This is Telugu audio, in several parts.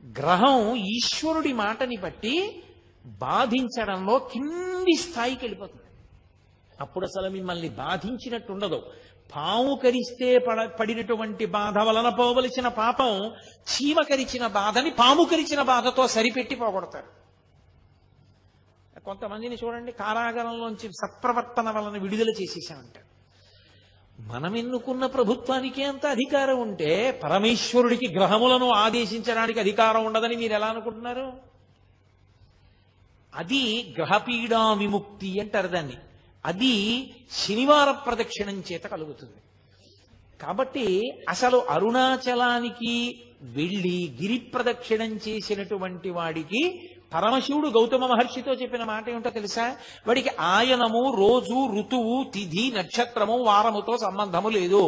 గ్రహం ఈశ్వరుడి మాటని బట్టి బాధించడంలో కింది స్థాయికి వెళ్ళిపోతుంది. అప్పుడు అసలు మిమ్మల్ని బాధించినట్టు ఉండదు. పాము కరిస్తే పడినటువంటి బాధ వలన పోవలసిన పాపం చీమ కరిచిన బాధని పాము కరిచిన బాధతో సరిపెట్టి పోగొడతారు. కొంతమందిని చూడండి, కారాగారంలోంచి సత్ప్రవర్తన వలన విడుదల చేసేసామంటారు. మనం ఎన్నుకున్న ప్రభుత్వానికి అంత అధికారం ఉంటే పరమేశ్వరుడికి గ్రహములను ఆదేశించడానికి అధికారం ఉండదని మీరు ఎలా అనుకుంటున్నారు? అది గ్రహపీడా విముక్తి అంటారు దాన్ని. అది శనివార ప్రదక్షిణం చేత కలుగుతుంది. కాబట్టి అసలు అరుణాచలానికి వెళ్ళి గిరి ప్రదక్షిణం చేసినటువంటి వాడికి పరమశివుడు గౌతమ మహర్షితో చెప్పిన మాట ఏమిటో తెలుసా? వాడికి ఆయనము, రోజు, ఋతువు, తిథి, నక్షత్రము, వారముతో సంబంధము లేదు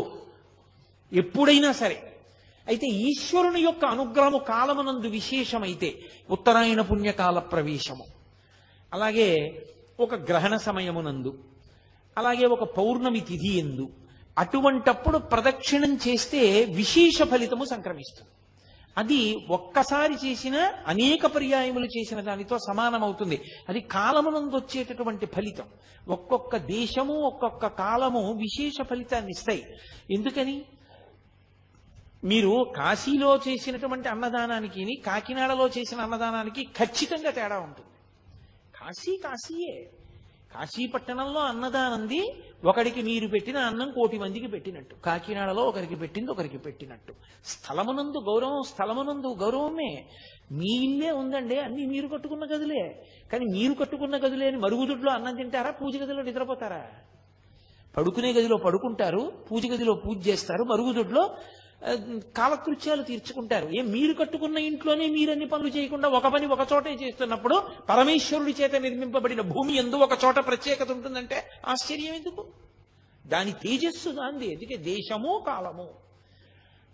ఎప్పుడైనా సరే. అయితే ఈశ్వరుని యొక్క అనుగ్రహము కాలమునందు విశేషమైతే ఉత్తరాయణ పుణ్యకాల ప్రవేశము, అలాగే ఒక గ్రహణ సమయమునందు, అలాగే ఒక పౌర్ణమి తిథి ఎందు, అటువంటప్పుడు ప్రదక్షిణం చేస్తే విశేష ఫలితము సంక్రమిస్తుంది. అది ఒక్కసారి చేసిన అనేక పర్యాయములు చేసిన దానితో సమానమవుతుంది. అది కాలమునందు వచ్చేటటువంటి ఫలితం. ఒక్కొక్క దేశము ఒక్కొక్క కాలము విశేష ఫలితాన్ని ఇస్తాయి. ఎందుకని? మీరు కాశీలో చేసినటువంటి అన్నదానానికి కాకినాడలో చేసిన అన్నదానానికి ఖచ్చితంగా తేడా ఉంటుంది. కాశీ కాశీయే. కాశీ పట్టణంలో అన్నదానంది ఒకడికి మీరు పెట్టిన అన్నం 1,000,000 మందికి పెట్టినట్టు, కాకినాడలో ఒకరికి పెట్టింది ఒకరికి పెట్టినట్టు. స్థలమునందు గౌరవం స్థలమునందు గౌరవమే. మీ ఇల్లే ఉందండి, అన్ని మీరు కట్టుకున్న గదులే. కానీ మీరు కట్టుకున్న గదులే అని మరుగుదొడ్లో అన్నం తింటారా? పూజ గదిలో నిద్రపోతారా? పడుకునే గదిలో పడుకుంటారు, పూజ గదిలో పూజ చేస్తారు, మరుగుదొడ్లో కాలకృత్యాలు తీర్చుకుంటారు. మీరు కట్టుకున్న ఇంట్లోనే మీరన్ని పనులు చేయకుండా ఒక పని ఒక చోటే చేస్తున్నప్పుడు పరమేశ్వరుడి చేత నిర్మింపబడిన భూమి యందు ఒక చోట ప్రత్యేకత ఉంటుందంటే ఆశ్చర్యం ఎందుకు? దాని తేజస్సు దాంది. అందుకే దేశము కాలము.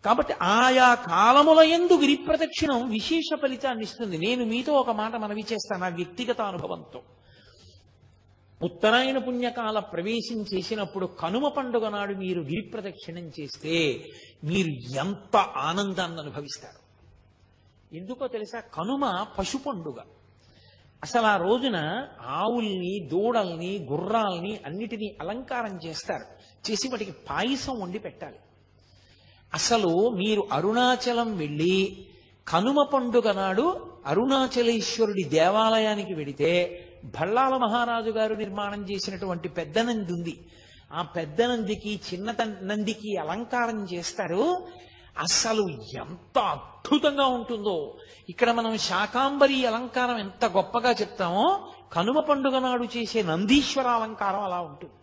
కాబట్టి ఆయా కాలముల యందు గిరి ప్రదక్షిణం విశేష ఫలితాన్ని ఇస్తుంది. నేను మీతో ఒక మాట మనవి చేస్తాను నా వ్యక్తిగత అనుభవంతో. ఉత్తరాయణ పుణ్యకాల ప్రవేశం చేసినప్పుడు కనుమ పండుగ నాడు మీరు గిరి ప్రదక్షిణం చేస్తే మీరు ఎంత ఆనందాన్ని అనుభవిస్తారు. ఎందుకో తెలుసా? కనుమ పశు పండుగ. అసలు ఆ రోజున ఆవుల్ని, దూడల్ని, గుర్రాల్ని అన్నిటినీ అలంకారం చేస్తారు. చేసి వాటికి పాయసం వండి పెట్టాలి. అసలు మీరు అరుణాచలం వెళ్ళి కనుమ పండుగ నాడు అరుణాచలేశ్వరుడి దేవాలయానికి వెడితే భళ్ళాల మహారాజు గారు నిర్మాణం చేసినటువంటి పెద్ద నంది ఉంది. ఆ పెద్ద నందికి చిన్న నందికి అలంకారం చేస్తారు. అసలు ఎంత అద్భుతంగా ఉంటుందో. ఇక్కడ మనం శాకాంబరి అలంకారం ఎంత గొప్పగా చెప్తామో కనుమ పండుగ నాడు చేసే నందీశ్వర అలంకారం అలా ఉంటుంది.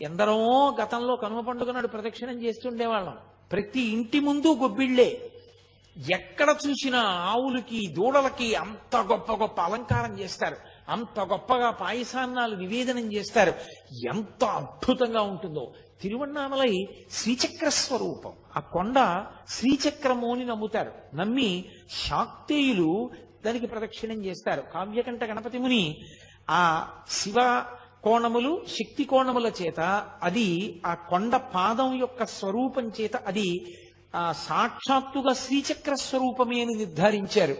ఎందరో గతంలో కనుమ పండుగ నాడు ప్రదక్షిణం చేస్తుండేవాళ్ళం. ప్రతి ఇంటి ముందు గొబ్బిళ్లే. ఎక్కడ చూసినా ఆవులకి, దూడలకి అంత గొప్ప గొప్ప అలంకారం చేస్తారు. అంత గొప్పగా పాయసాన్నాలు నివేదనం చేస్తారు. ఎంత అద్భుతంగా ఉంటుందో. తిరువన్నామలై శ్రీచక్ర స్వరూపం. ఆ కొండ శ్రీచక్రము అని నమ్ముతారు. నమ్మి శాక్తేయులు దానికి ప్రదక్షిణం చేస్తారు. కావ్యకంఠ గణపతి ముని ఆ శివ కోణములు, శక్తి కోణముల చేత అది ఆ కొండ పాదం యొక్క స్వరూపం చేత అది సాక్షాత్తుగా శ్రీచక్ర స్వరూపమే అని నిర్ధారించారు.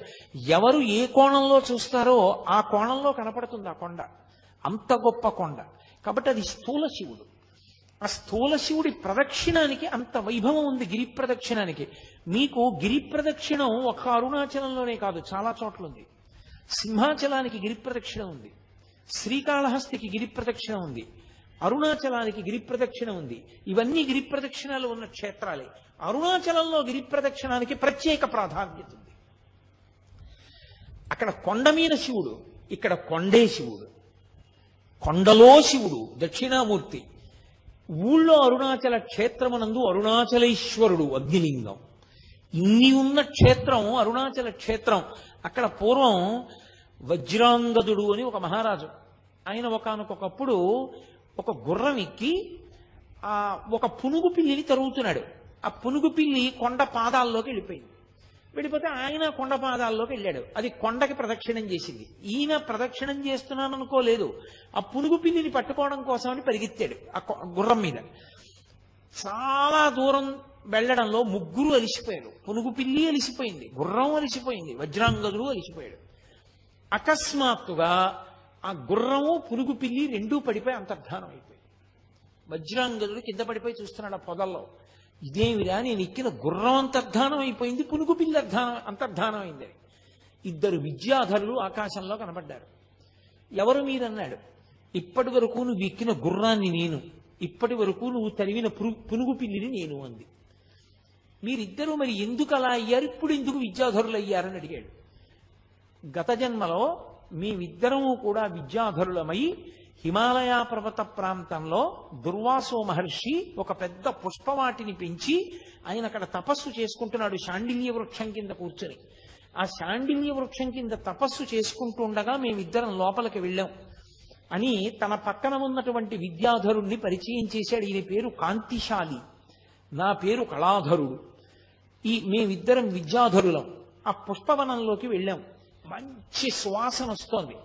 ఎవరు ఏ కోణంలో చూస్తారో ఆ కోణంలో కనపడుతుంది ఆ కొండ. అంత గొప్ప కొండ. కాబట్టి అది స్థూల శివుడు. ఆ స్థూల శివుడి ప్రదక్షిణానికి అంత వైభవం ఉంది. గిరి ప్రదక్షిణానికి మీకు గిరి ప్రదక్షిణం ఒక అరుణాచలంలోనే కాదు, చాలా చోట్ల ఉంది. సింహాచలానికి గిరి ప్రదక్షిణ ఉంది, శ్రీకాళహస్తికి గిరి ప్రదక్షిణ ఉంది, అరుణాచలానికి గిరి ప్రదక్షిణ ఉంది. ఇవన్నీ గిరి ప్రదక్షిణాలు ఉన్న క్షేత్రాలే. అరుణాచలంలో గిరి ప్రదక్షిణానికి ప్రత్యేక ప్రాధాన్యత ఉంది. అక్కడ కొండ మీద శివుడు, ఇక్కడ కొండే శివుడు. కొండలో శివుడు దక్షిణామూర్తి. ఊళ్ళో అరుణాచల క్షేత్రమునందు అరుణాచలేశ్వరుడు అగ్నిలింగం. ఇన్ని ఉన్న క్షేత్రం అరుణాచల క్షేత్రం. అక్కడ పూర్వం వజ్రాంగదుడు అని ఒక మహారాజు, ఆయన ఒకానొకప్పుడు ఒక గుర్రం ఎక్కి ఒక పునుగు పిల్లిని తరుగుతున్నాడు. ఆ పునుగు పిల్లి కొండ పాదాల్లోకి వెళ్ళిపోయింది. వెళ్ళిపోతే ఆయన కొండ పాదాల్లోకి వెళ్ళాడు. అది కొండకి ప్రదక్షిణం చేసింది. ఈయన ప్రదక్షిణం చేస్తున్నాను అనుకోలేదు. ఆ పునుగు పిల్లిని పట్టుకోవడం కోసమని పరిగెత్తాడు ఆ గుర్రం మీద. చాలా దూరం వెళ్ళడంలో ముగ్గురు అలిసిపోయారు. పునుగు పిల్లి అలిసిపోయింది, గుర్రం అలిసిపోయింది, వజ్రాంగదుడు అలిసిపోయాడు. అకస్మాత్తుగా ఆ గుర్రము పునుగు పిల్లి రెండూ పడిపోయి అంతర్ధానం అయిపోయి. వజ్రాంగదుడు కింద పడిపోయి చూస్తున్నాడు ఆ పొదల్లో. ఇదేమిరా, నేను ఎక్కిన గుర్రం అంతర్ధానం అయిపోయింది, పునుగు పిల్లి అంతర్ధానం అయింది. ఇద్దరు విద్యాధరులు ఆకాశంలో కనబడ్డారు. ఎవరు మీరన్నాడు. ఇప్పటి వరకు నువ్వు ఎక్కిన గుర్రాన్ని నేను, ఇప్పటి వరకు నువ్వు తరివిన పునుగు పిల్లిని నేను అంది. మీరిద్దరూ మరి ఎందుకు అలా అయ్యారు, ఇప్పుడు ఎందుకు విద్యాధరులు అయ్యారని అడిగాడు. గత జన్మలో మేమిద్దరము కూడా విద్యాధరులమై హిమాలయ పర్వత ప్రాంతంలో దుర్వాసో మహర్షి ఒక పెద్ద పుష్పవాటిని పెంచి ఆయన అక్కడ తపస్సు చేసుకుంటున్నాడు శాండిల్య వృక్షం కింద కూర్చొని. ఆ శాండిల్య వృక్షం కింద తపస్సు చేసుకుంటూ ఉండగా మేమిద్దరం లోపలికి వెళ్ళాం అని తన పక్కన ఉన్నటువంటి విద్యాధరుణ్ణి పరిచయం చేశాడు. ఈయన పేరు కాంతిశాలి, నా పేరు కళాధరుడు. మేమిద్దరం విద్యాధరులం. ఆ పుష్పవనంలోకి వెళ్ళాం. మంచి సువాసన వస్తోంది.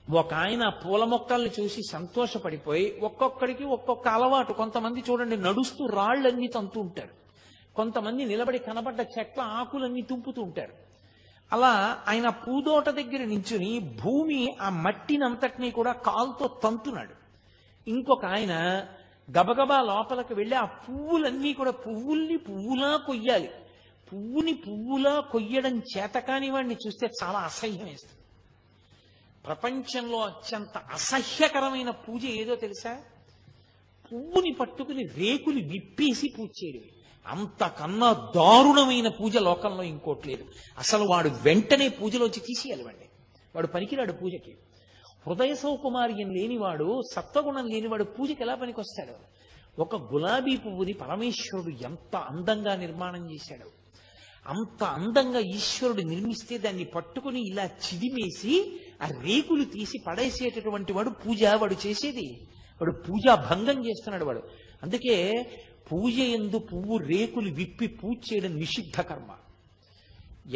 ఒక ఆయన పూల మొక్కల్ని చూసి సంతోషపడిపోయి ఒక్కొక్కడికి ఒక్కొక్క అలవాటు. కొంతమంది చూడండి నడుస్తూ రాళ్లన్నీ తంతూ ఉంటారు, కొంతమంది నిలబడి కనబడ్డ చెట్ల ఆకులన్నీ తుంపుతూ ఉంటారు. అలా ఆయన పూదోట దగ్గర నించుని భూమి ఆ మట్టినంతటినీ కూడా కాలుతో తంతున్నాడు. ఇంకొక ఆయన గబగబా లోపలికి వెళ్ళి ఆ పువ్వులన్నీ కూడా పువ్వుల్ని పువ్వులా కొయ్యాలి. పువ్వుని పువ్వులా కొయ్యడం చేతకాని వాడిని చూస్తే చాలా అసహ్యం వేస్తుంది. ప్రపంచంలో అత్యంత అసహ్యకరమైన పూజ ఏదో తెలుసా? పువ్వుని పట్టుకుని రేకులు విప్పేసి పూజ చేయడమే. అంతకన్నా దారుణమైన పూజ లోకంలో ఇంకోటి లేదు. అసలు వాడు వెంటనే పూజలోంచి తీసేయాలి. వాడు పనికిరాడు పూజకి. హృదయ సౌకుమార్యం లేనివాడు, సత్వగుణం లేనివాడు పూజకి ఎలా పనికొస్తాడు? ఒక గులాబీ పువ్వుని పరమేశ్వరుడు ఎంత అందంగా నిర్మాణం చేశాడు. అంత అందంగా ఈశ్వరుడు నిర్మిస్తే దాన్ని పట్టుకుని ఇలా చిదిమేసి ఆ రేకులు తీసి పడేసేటటువంటి వాడు పూజ వాడు చేసేది. వాడు పూజా భంగం చేస్తున్నాడు వాడు. అందుకే పూజ యందు పువ్వు రేకులు విప్పి పూజ చేయడం నిషిద్ధ కర్మ.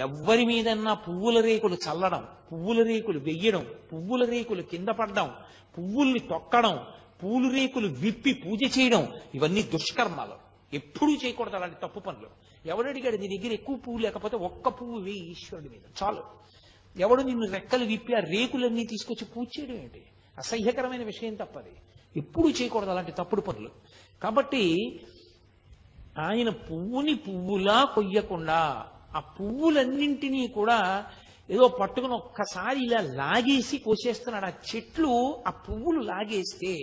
ఎవ్వరి మీదన్నా పువ్వుల రేకులు చల్లడం, పువ్వుల రేకులు వెయ్యడం, పువ్వుల రేకులు కింద పడడం, పువ్వుల్ని తొక్కడం, పూలు రేకులు విప్పి పూజ చేయడం, ఇవన్నీ దుష్కర్మాలు. ఎప్పుడూ చేయకూడదు అలాంటి తప్పు పనులు. ఎవడు అడిగాడు నీ దగ్గర ఎక్కువ పువ్వు లేకపోతే ఒక్క పువ్వు వేయి ఈశ్వరుడి మీద చాలు. ఎవడు నిన్ను రెక్కలు విప్పి ఆ రేకులన్నీ తీసుకొచ్చి పూజ చేయడం ఏంటి? అసహ్యకరమైన విషయం తప్పది. ఎప్పుడూ చేయకూడదు అలాంటి తప్పుడు పనులు. కాబట్టి ఆయన పువ్వుని పువ్వులా కొయ్యకుండా ఆ పువ్వులన్నింటినీ కూడా ఏదో పట్టుకుని ఒక్కసారి ఇలా లాగేసి కోసేస్తున్నాడు. ఆ చెట్లు ఆ పువ్వులు లాగేస్తే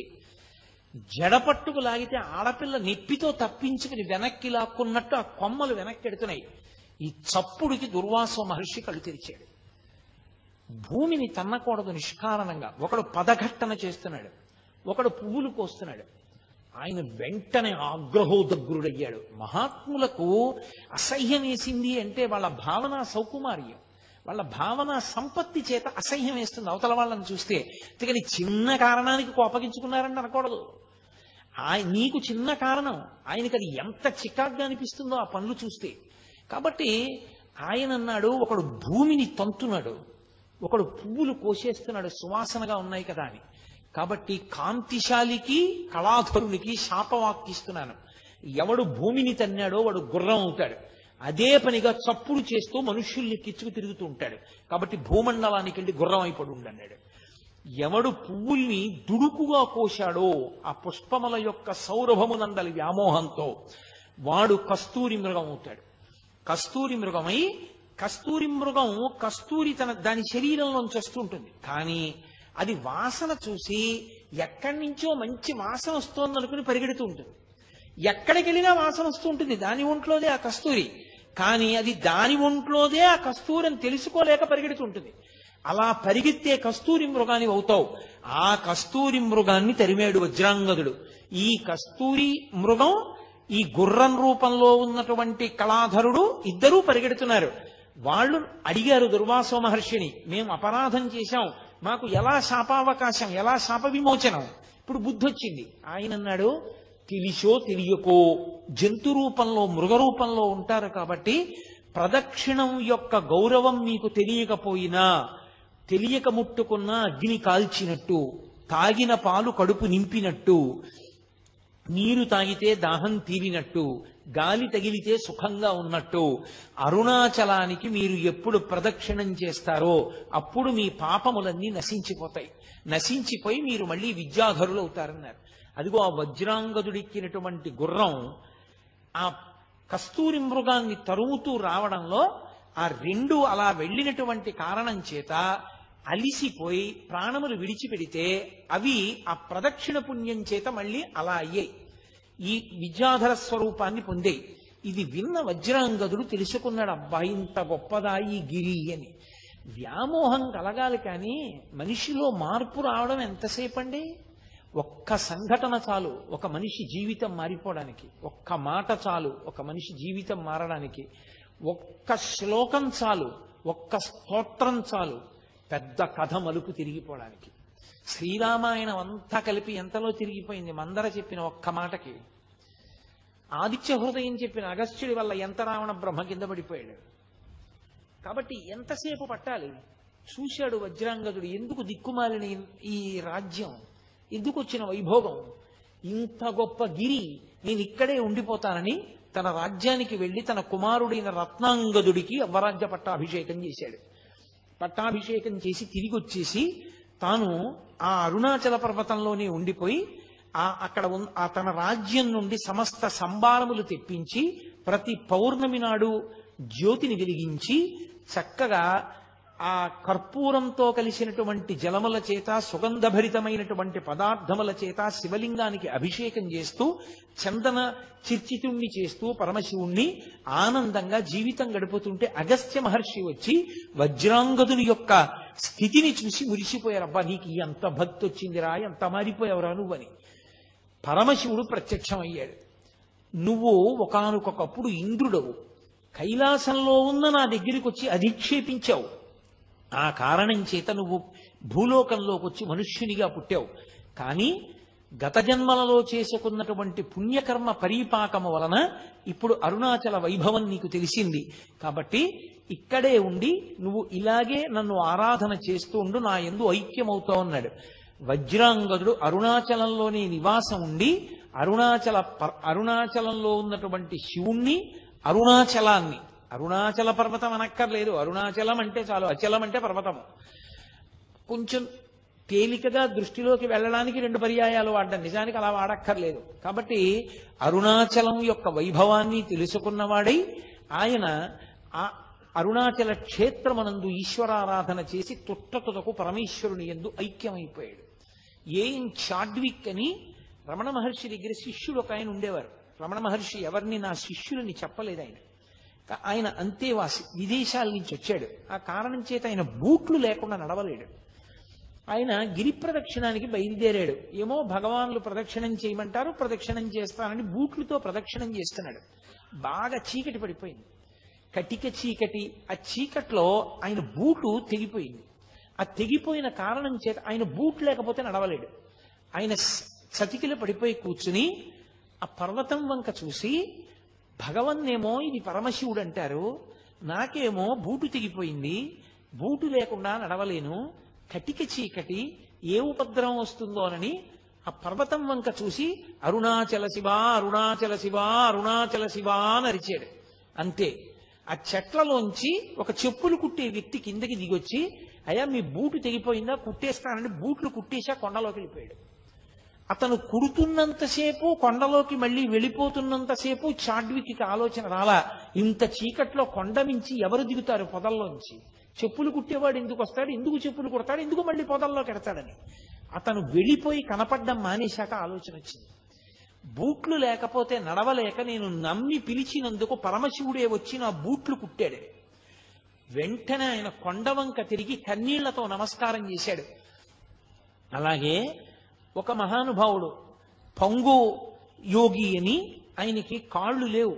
జడపట్టుకు లాగితే ఆడపిల్ల నెప్పితో తప్పించుకుని వెనక్కి లాక్కున్నట్టు ఆ కొమ్మలు వెనక్కి ఎడుతున్నాయి. ఈ చప్పుడికి దుర్వాసో మహర్షి కళ్ళు తెరిచాడు. భూమిని తన్నకూడదు నిష్కారణంగా. ఒకడు పదఘట్టన చేస్తున్నాడు, ఒకడు పువ్వులు కోస్తున్నాడు. ఆయన వెంటనే ఆగ్రహోదగ్రుడయ్యాడు. మహాత్ములకు అసహ్యం వేసింది అంటే వాళ్ళ భావన సౌకుమార్యం, వాళ్ళ భావన సంపత్తి చేత అసహ్యం వేస్తుంది అవతల వాళ్ళని చూస్తే. అందుకని చిన్న కారణానికి కోపగించుకున్నారని అనకూడదు. నీకు చిన్న కారణం, ఆయనకి అది ఎంత చికాగ్గా అనిపిస్తుందో ఆ పనులు చూస్తే. కాబట్టి ఆయన అన్నాడు, ఒకడు భూమిని తంతున్నాడు, ఒకడు పువ్వులు కోసేస్తున్నాడు సువాసనగా ఉన్నాయి కదా అని. కాబట్టి కాంతిశాలికి కళాధరునికి శాపవాక్కిస్తున్నాను. ఎవడు భూమిని తన్నాడో వాడు గుర్రం అవుతాడు. అదే పనిగా చప్పుడు చేస్తూ మనుష్యుల్ని కిచ్చుకు తిరుగుతూ ఉంటాడు. కాబట్టి భూమండలానికి వెళ్ళి గుర్రం అయిపడు ఉండన్నాడు. ఎవడు పువ్వుల్ని దుడుకుగా కోశాడో ఆ పుష్పముల యొక్క సౌరభమునందలి వ్యామోహంతో వాడు కస్తూరి మృగం అవుతాడు. కస్తూరి మృగమై కస్తూరి మృగం కస్తూరి దాని శరీరంలోంచి వస్తుంటుంది. కానీ అది వాసన చూసి ఎక్కడి నుంచో మంచి వాసన వస్తోంది అనుకుని పరిగెడుతూ ఉంటుంది. ఎక్కడికి వెళ్ళినా వాసన వస్తూ ఉంటుంది, దాని ఒంట్లోదే ఆ కస్తూరి. కానీ అది దాని ఒంట్లోదే ఆ కస్తూరి అని తెలుసుకోలేక పరిగెడుతుంటుంది. అలా పరిగెత్తే కస్తూరి మృగాన్ని అవుతావు. ఆ కస్తూరి మృగాన్ని తరిమాడు వజ్రాంగదుడు. ఈ కస్తూరి మృగం ఈ గుర్రం రూపంలో ఉన్నటువంటి కళాధరుడు ఇద్దరూ పరిగెడుతున్నారు. వాళ్ళు అడిగారు దుర్వాసో మహర్షిని, మేము అపరాధం చేశాం, మాకు ఎలా శాపావకాశం, ఎలా శాప విమోచనం? ఇప్పుడు బుద్ధి వచ్చింది. ఆయన అన్నాడు, తెలిసో తెలియకో జంతు రూపంలో మృగ రూపంలో ఉంటారు కాబట్టి ప్రదక్షిణం యొక్క గౌరవం మీకు తెలియకపోయినా తెలియక ముట్టుకున్న అగ్ని కాల్చినట్టు, తాగిన పాలు కడుపు నింపినట్టు, నీరు తాగితే దాహం తీరినట్టు, గాలి తగిలితే సుఖంగా ఉన్నట్టు, అరుణాచలానికి మీరు ఎప్పుడు ప్రదక్షిణం చేస్తారో అప్పుడు మీ పాపములన్నీ నశించిపోతాయి. నశించిపోయి మీరు మళ్ళీ విద్యాధరులు అవుతారన్నారు. అదిగో ఆ వజ్రాంగదుడిక్కినటువంటి గుర్రం ఆ కస్తూరి మృగాన్ని తరుముతూ రావడంలో ఆ రెండు అలా వెళ్ళినటువంటి కారణం చేత అలిసిపోయి ప్రాణములు విడిచిపెడితే అవి ఆ ప్రదక్షిణ పుణ్యం చేత మళ్ళీ అలా అయ్యాయి, ఈ విద్యాధర స్వరూపాన్ని పొందాయి. ఇది విన్న వజ్రాంగదుడు తెలుసుకున్నాడు, అబ్బా ఇంత గొప్పదా ఈ గిరి అని. వ్యామోహం కలగాలి కానీ మనిషిలో మార్పు రావడం ఎంతసేపు అండి? ఒక్క సంఘటన చాలు ఒక మనిషి జీవితం మారిపోవడానికి, ఒక్క మాట చాలు ఒక మనిషి జీవితం మారడానికి, ఒక్క శ్లోకం చాలు, ఒక్క స్తోత్రం చాలు పెద్ద కథ మలుపు తిరిగిపోవడానికి. శ్రీరామాయణం అంతా కలిపి ఎంతలో తిరిగిపోయింది మందర చెప్పిన ఒక్క మాటకి. ఆదిత్య హృదయం చెప్పిన అగస్త్యుడి వల్ల ఎంత రావణ బ్రహ్మ కింద పడిపోయాడు. కాబట్టి ఎంతసేపు పట్టాలి? చూశాడు వజ్రాంగదుడు, ఎందుకు దిక్కుమాలిన ఈ రాజ్యం, ఎందుకు వచ్చిన వైభోగం, ఇంత గొప్ప గిరి, నేను ఇక్కడే ఉండిపోతానని తన రాజ్యానికి వెళ్లి తన కుమారుడైన రత్నాంగదుడికి అవ్వరాజ్య పట్టాభిషేకం చేశాడు. పట్టాభిషేకం చేసి తిరిగి వచ్చేసి తాను ఆ అరుణాచల పర్వతంలోనే ఉండిపోయి అక్కడ తన రాజ్యం నుండి సమస్త సంభారములు తెప్పించి ప్రతి పౌర్ణమి నాడు జ్యోతిని వెలిగించి చక్కగా ఆ కర్పూరంతో కలిసినటువంటి జలముల చేత సుగంధభరితమైనటువంటి పదార్థముల చేత శివలింగానికి అభిషేకం చేస్తూ చందన చిర్చితుణ్ణి చేస్తూ పరమశివుణ్ణి ఆనందంగా జీవితం గడుపుతుంటే అగస్త్య మహర్షి వచ్చి వజ్రాంగదుని యొక్క స్థితిని చూసి మురిసిపోయారు. అబ్బా నీకు ఎంత భక్తి వచ్చిందిరా, ఎంత మారిపోయావురా నువ్వని. పరమశివుడు ప్రత్యక్షమయ్యాడు. నువ్వు ఒకానొకప్పుడు ఇంద్రుడవు, కైలాసంలో ఉన్న నా దగ్గరికి వచ్చి అధిక్షేపించావు, ఆ కారణం చేత నువ్వు భూలోకంలోకి వచ్చి మనుష్యునిగా పుట్టావు. కానీ గత జన్మలలో చేసుకున్నటువంటి పుణ్యకర్మ పరీపాకము వలన ఇప్పుడు అరుణాచల వైభవం నీకు తెలిసింది. కాబట్టి ఇక్కడే ఉండి నువ్వు ఇలాగే నన్ను ఆరాధన చేస్తూ ఉండు, నా యందు ఐక్యమవుతావు అన్నాడు. వజ్రాంగదుడు అరుణాచలంలోనే నివాసం ఉండి అరుణాచలంలో ఉన్నటువంటి శివుణ్ణి, అరుణాచలాన్ని, అరుణాచల పర్వతం అనక్కర్లేదు, అరుణాచలం అంటే చాలు, అచలం అంటే పర్వతము. కొంచెం తేలికగా దృష్టిలోకి వెళ్ళడానికి రెండు పర్యాయాలు వాడ్డాను, నిజానికి అలా వాడక్కర్లేదు. కాబట్టి అరుణాచలం యొక్క వైభవాన్ని తెలుసుకున్నవాడై ఆయన ఆ అరుణాచల క్షేత్రమనందు ఈశ్వరారాధన చేసి తుట్టతుటకు పరమేశ్వరుని యందు ఐక్యమైపోయాడు. ఏం చాడ్విక్ అని రమణ మహర్షి దగ్గర శిష్యుడు ఒక ఆయన ఉండేవారు. రమణ మహర్షి ఎవరిని నా శిష్యులని చెప్పలేదు. ఆయన అంతేవాసి, విదేశాల నుంచి వచ్చాడు. ఆ కారణం చేత ఆయన బూట్లు లేకుండా నడవలేడు. ఆయన గిరి ప్రదక్షిణానికి బయలుదేరాడు. ఏమో భగవానులు ప్రదక్షిణం చేయమంటారు, ప్రదక్షిణం చేస్తానని బూట్లతో ప్రదక్షిణం చేస్తున్నాడు. బాగా చీకటి పడిపోయింది, కటిక చీకటి. ఆ చీకట్లో ఆయన బూటు తెగిపోయింది. ఆ తెగిపోయిన కారణం చేత ఆయన బూట్ లేకపోతే నడవలేడు. ఆయన చతికిలు పడిపోయి కూర్చుని ఆ పర్వతం వంక చూసి, భగవన్నేమో ఇది పరమశివుడు అంటారు, నాకేమో బూటు తెగిపోయింది, బూటు లేకుండా నడవలేను, కటిక చీకటి, ఏ ఉపద్రవం వస్తుందోనని ఆ పర్వతం వంక చూసి అరుణాచల శివ, అరుణాచల శివ, అరుణాచల శివ అని అరిచాడు. అంతే. ఆ చెట్లలోంచి ఒక చెప్పులు కుట్టే వ్యక్తి కిందకి దిగొచ్చి, అయ్యా మీ బూటు తెగిపోయిందా, కుట్టేస్తానని బూట్లు కుట్టేసి ఆ కొండలోకి వెళ్ళిపోయాడు. అతను కుడుతున్నంతసేపు, కొండలోకి మళ్ళీ వెళ్ళిపోతున్నంతసేపు చాడ్వికి ఆలోచన రాలా, ఇంత చీకట్లో కొండ మించి ఎవరు దిగుతారు పొదల్లోంచి, చెప్పులు కుట్టేవాడు ఎందుకు వస్తాడు, ఎందుకు చెప్పులు కుడతాడు, ఎందుకు మళ్ళీ పొదల్లోకి ఎడతాడని. అతను వెళ్ళిపోయి కనపడ్డం మానేశాక ఆలోచన వచ్చింది. బూట్లు లేకపోతే నడవలేక నేను నమ్మి పిలిచినందుకు పరమశివుడే వచ్చి నా బూట్లు కుట్టాడు. వెంటనే ఆయన కొండవంక తిరిగి కన్నీళ్లతో నమస్కారం చేశాడు. అలాగే ఒక మహానుభావుడు పంగు యోగి అని, ఆయనకి కాళ్ళు లేవు.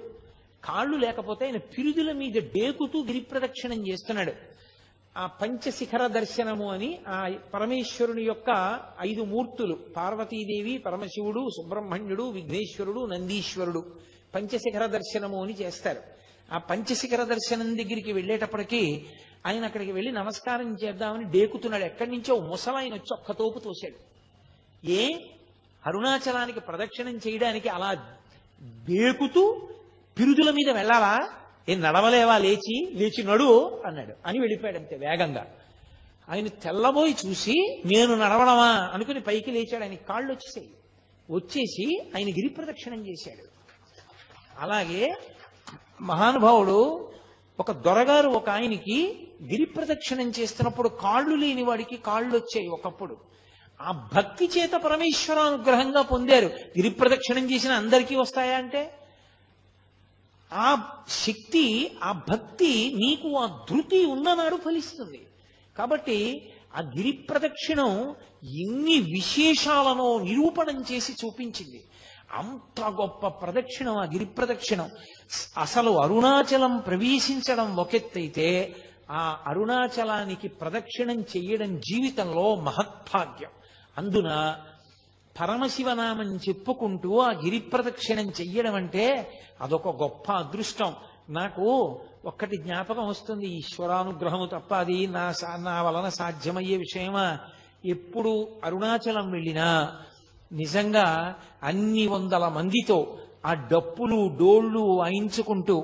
కాళ్ళు లేకపోతే ఆయన పిరుదుల మీద డేకుతూ గిరి ప్రదక్షిణం చేస్తున్నాడు. ఆ పంచశిఖర దర్శనము అని ఆ పరమేశ్వరుని యొక్క 5 మూర్తులు, పార్వతీదేవి, పరమశివుడు, సుబ్రహ్మణ్యుడు, విఘ్నేశ్వరుడు, నందీశ్వరుడు, పంచశిఖర దర్శనము అని చేస్తారు. ఆ పంచశిఖర దర్శనం దగ్గరికి వెళ్ళేటప్పటికీ ఆయన అక్కడికి వెళ్ళి నమస్కారం చేద్దామని డేకుతున్నాడు. ఎక్కడి నుంచో ముసలాయన వచ్చి ఒక్క తోపు తోశాడు. ఏ అరుణాచలానికి ప్రదక్షిణం చేయడానికి అలా బేకుతూ పిరుదుల మీద వెళ్ళాలా, ఏం నడవలేవా, లేచి లేచి నడు అన్నాడు. అని వెళ్ళిపోయాడు అంతే వేగంగా. ఆయన తెల్లబోయి చూసి నేను నడవడమా అనుకుని పైకి లేచాడు. ఆయన కాళ్ళు వచ్చేసి ఆయన గిరి ప్రదక్షిణం చేశాడు. అలాగే మహానుభావుడు ఒక దొరగారు ఒక ఆయనకి గిరి ప్రదక్షిణం చేస్తున్నప్పుడు కాళ్ళు లేని వాడికి కాళ్ళు వచ్చాయి ఒకప్పుడు. ఆ భక్తి చేత పరమేశ్వరానుగ్రహంగా పొందారు. గిరి ప్రదక్షిణం చేసిన అందరికీ వస్తాయా అంటే ఆ శక్తి, ఆ భక్తి నీకు ఆ ధృతి ఉన్ననాడు ఫలిస్తుంది. కాబట్టి ఆ గిరి ప్రదక్షిణం ఎన్ని విశేషాలను నిరూపణం చేసి చూపించింది. అంత గొప్ప ప్రదక్షిణం ఆ గిరి ప్రదక్షిణం. అసలు అరుణాచలం ప్రవేశించడం ఒకెత్తైతే ఆ అరుణాచలానికి ప్రదక్షిణం చెయ్యడం జీవితంలో మహత్భాగ్యం. అందున పరమశివనామం చెప్పుకుంటూ ఆ గిరి ప్రదక్షిణం చెయ్యడం అంటే అదొక గొప్ప అదృష్టం. నాకు ఒక్కటి జ్ఞాపకం వస్తుంది, ఈశ్వరానుగ్రహము తప్ప అది నా వలన సాధ్యమయ్యే విషయమా? ఎప్పుడు అరుణాచలం వెళ్ళినా నిజంగా అన్ని వందల మందితో ఆ డప్పులు డోళ్లు వాయించుకుంటూ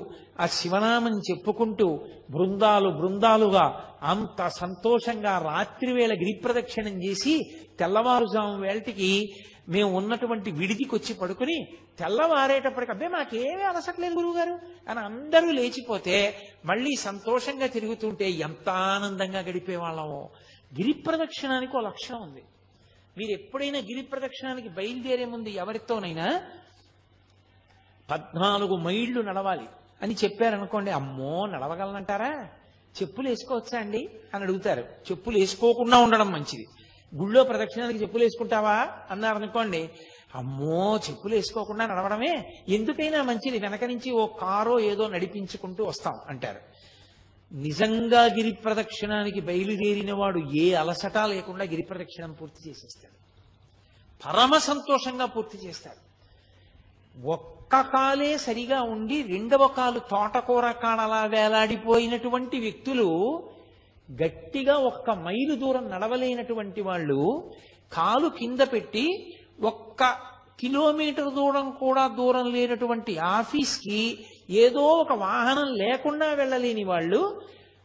ఆ శివనామం చెప్పుకుంటూ బృందాలుగా అంత సంతోషంగా రాత్రివేళ గిరి ప్రదక్షిణం చేసి తెల్లవారుజాము వేళటికి మేము ఉన్నటువంటి విడిదికి వచ్చి పడుకుని తెల్లవారేటప్పటికి అబ్బే మాకేమీ అలసట్లేదు గురువుగారు అని అందరూ లేచిపోతే మళ్ళీ సంతోషంగా తిరుగుతుంటే ఎంత ఆనందంగా గడిపేవాళ్ళమో. గిరి ప్రదక్షిణానికి ఒక లక్షణం ఉంది. మీరు ఎప్పుడైనా గిరి ప్రదక్షిణానికి బయలుదేరే ముందు ఎవరితోనైనా 14 మైళ్ళు నడవాలి అని చెప్పారనుకోండి, అమ్మో నడవగలనంటారా, చెప్పులు వేసుకోవచ్చా అండి అని అడుగుతారు. చెప్పులు వేసుకోకుండా ఉండడం మంచిది. గుళ్ళో ప్రదక్షిణానికి చెప్పులు వేసుకుంటావా అన్నారనుకోండి, అమ్మో చెప్పులు వేసుకోకుండా నడవడమే ఎందుకైనా మంచిది, వెనక నుంచి ఓ కారో ఏదో నడిపించుకుంటూ వస్తాం అంటారు. నిజంగా గిరి ప్రదక్షిణానికి బయలుదేరిన వాడు ఏ అలసట లేకుండా గిరి ప్రదక్షిణం పూర్తి చేసేస్తాడు. పరమ సంతోషంగా పూర్తి చేస్తాడు. ఒక్క కాలే సరిగా ఉండి రెండవ కాలు తోటకూర కాడలా వేలాడిపోయినటువంటి వ్యక్తులు, గట్టిగా 1 మైలు దూరం నడవలేనటువంటి వాళ్ళు కాలు కింద పెట్టి 1 కిలోమీటర్ దూరం లేనటువంటి ఆఫీస్కి ఏదో ఒక వాహనం లేకుండా వెళ్ళలేని వాళ్ళు,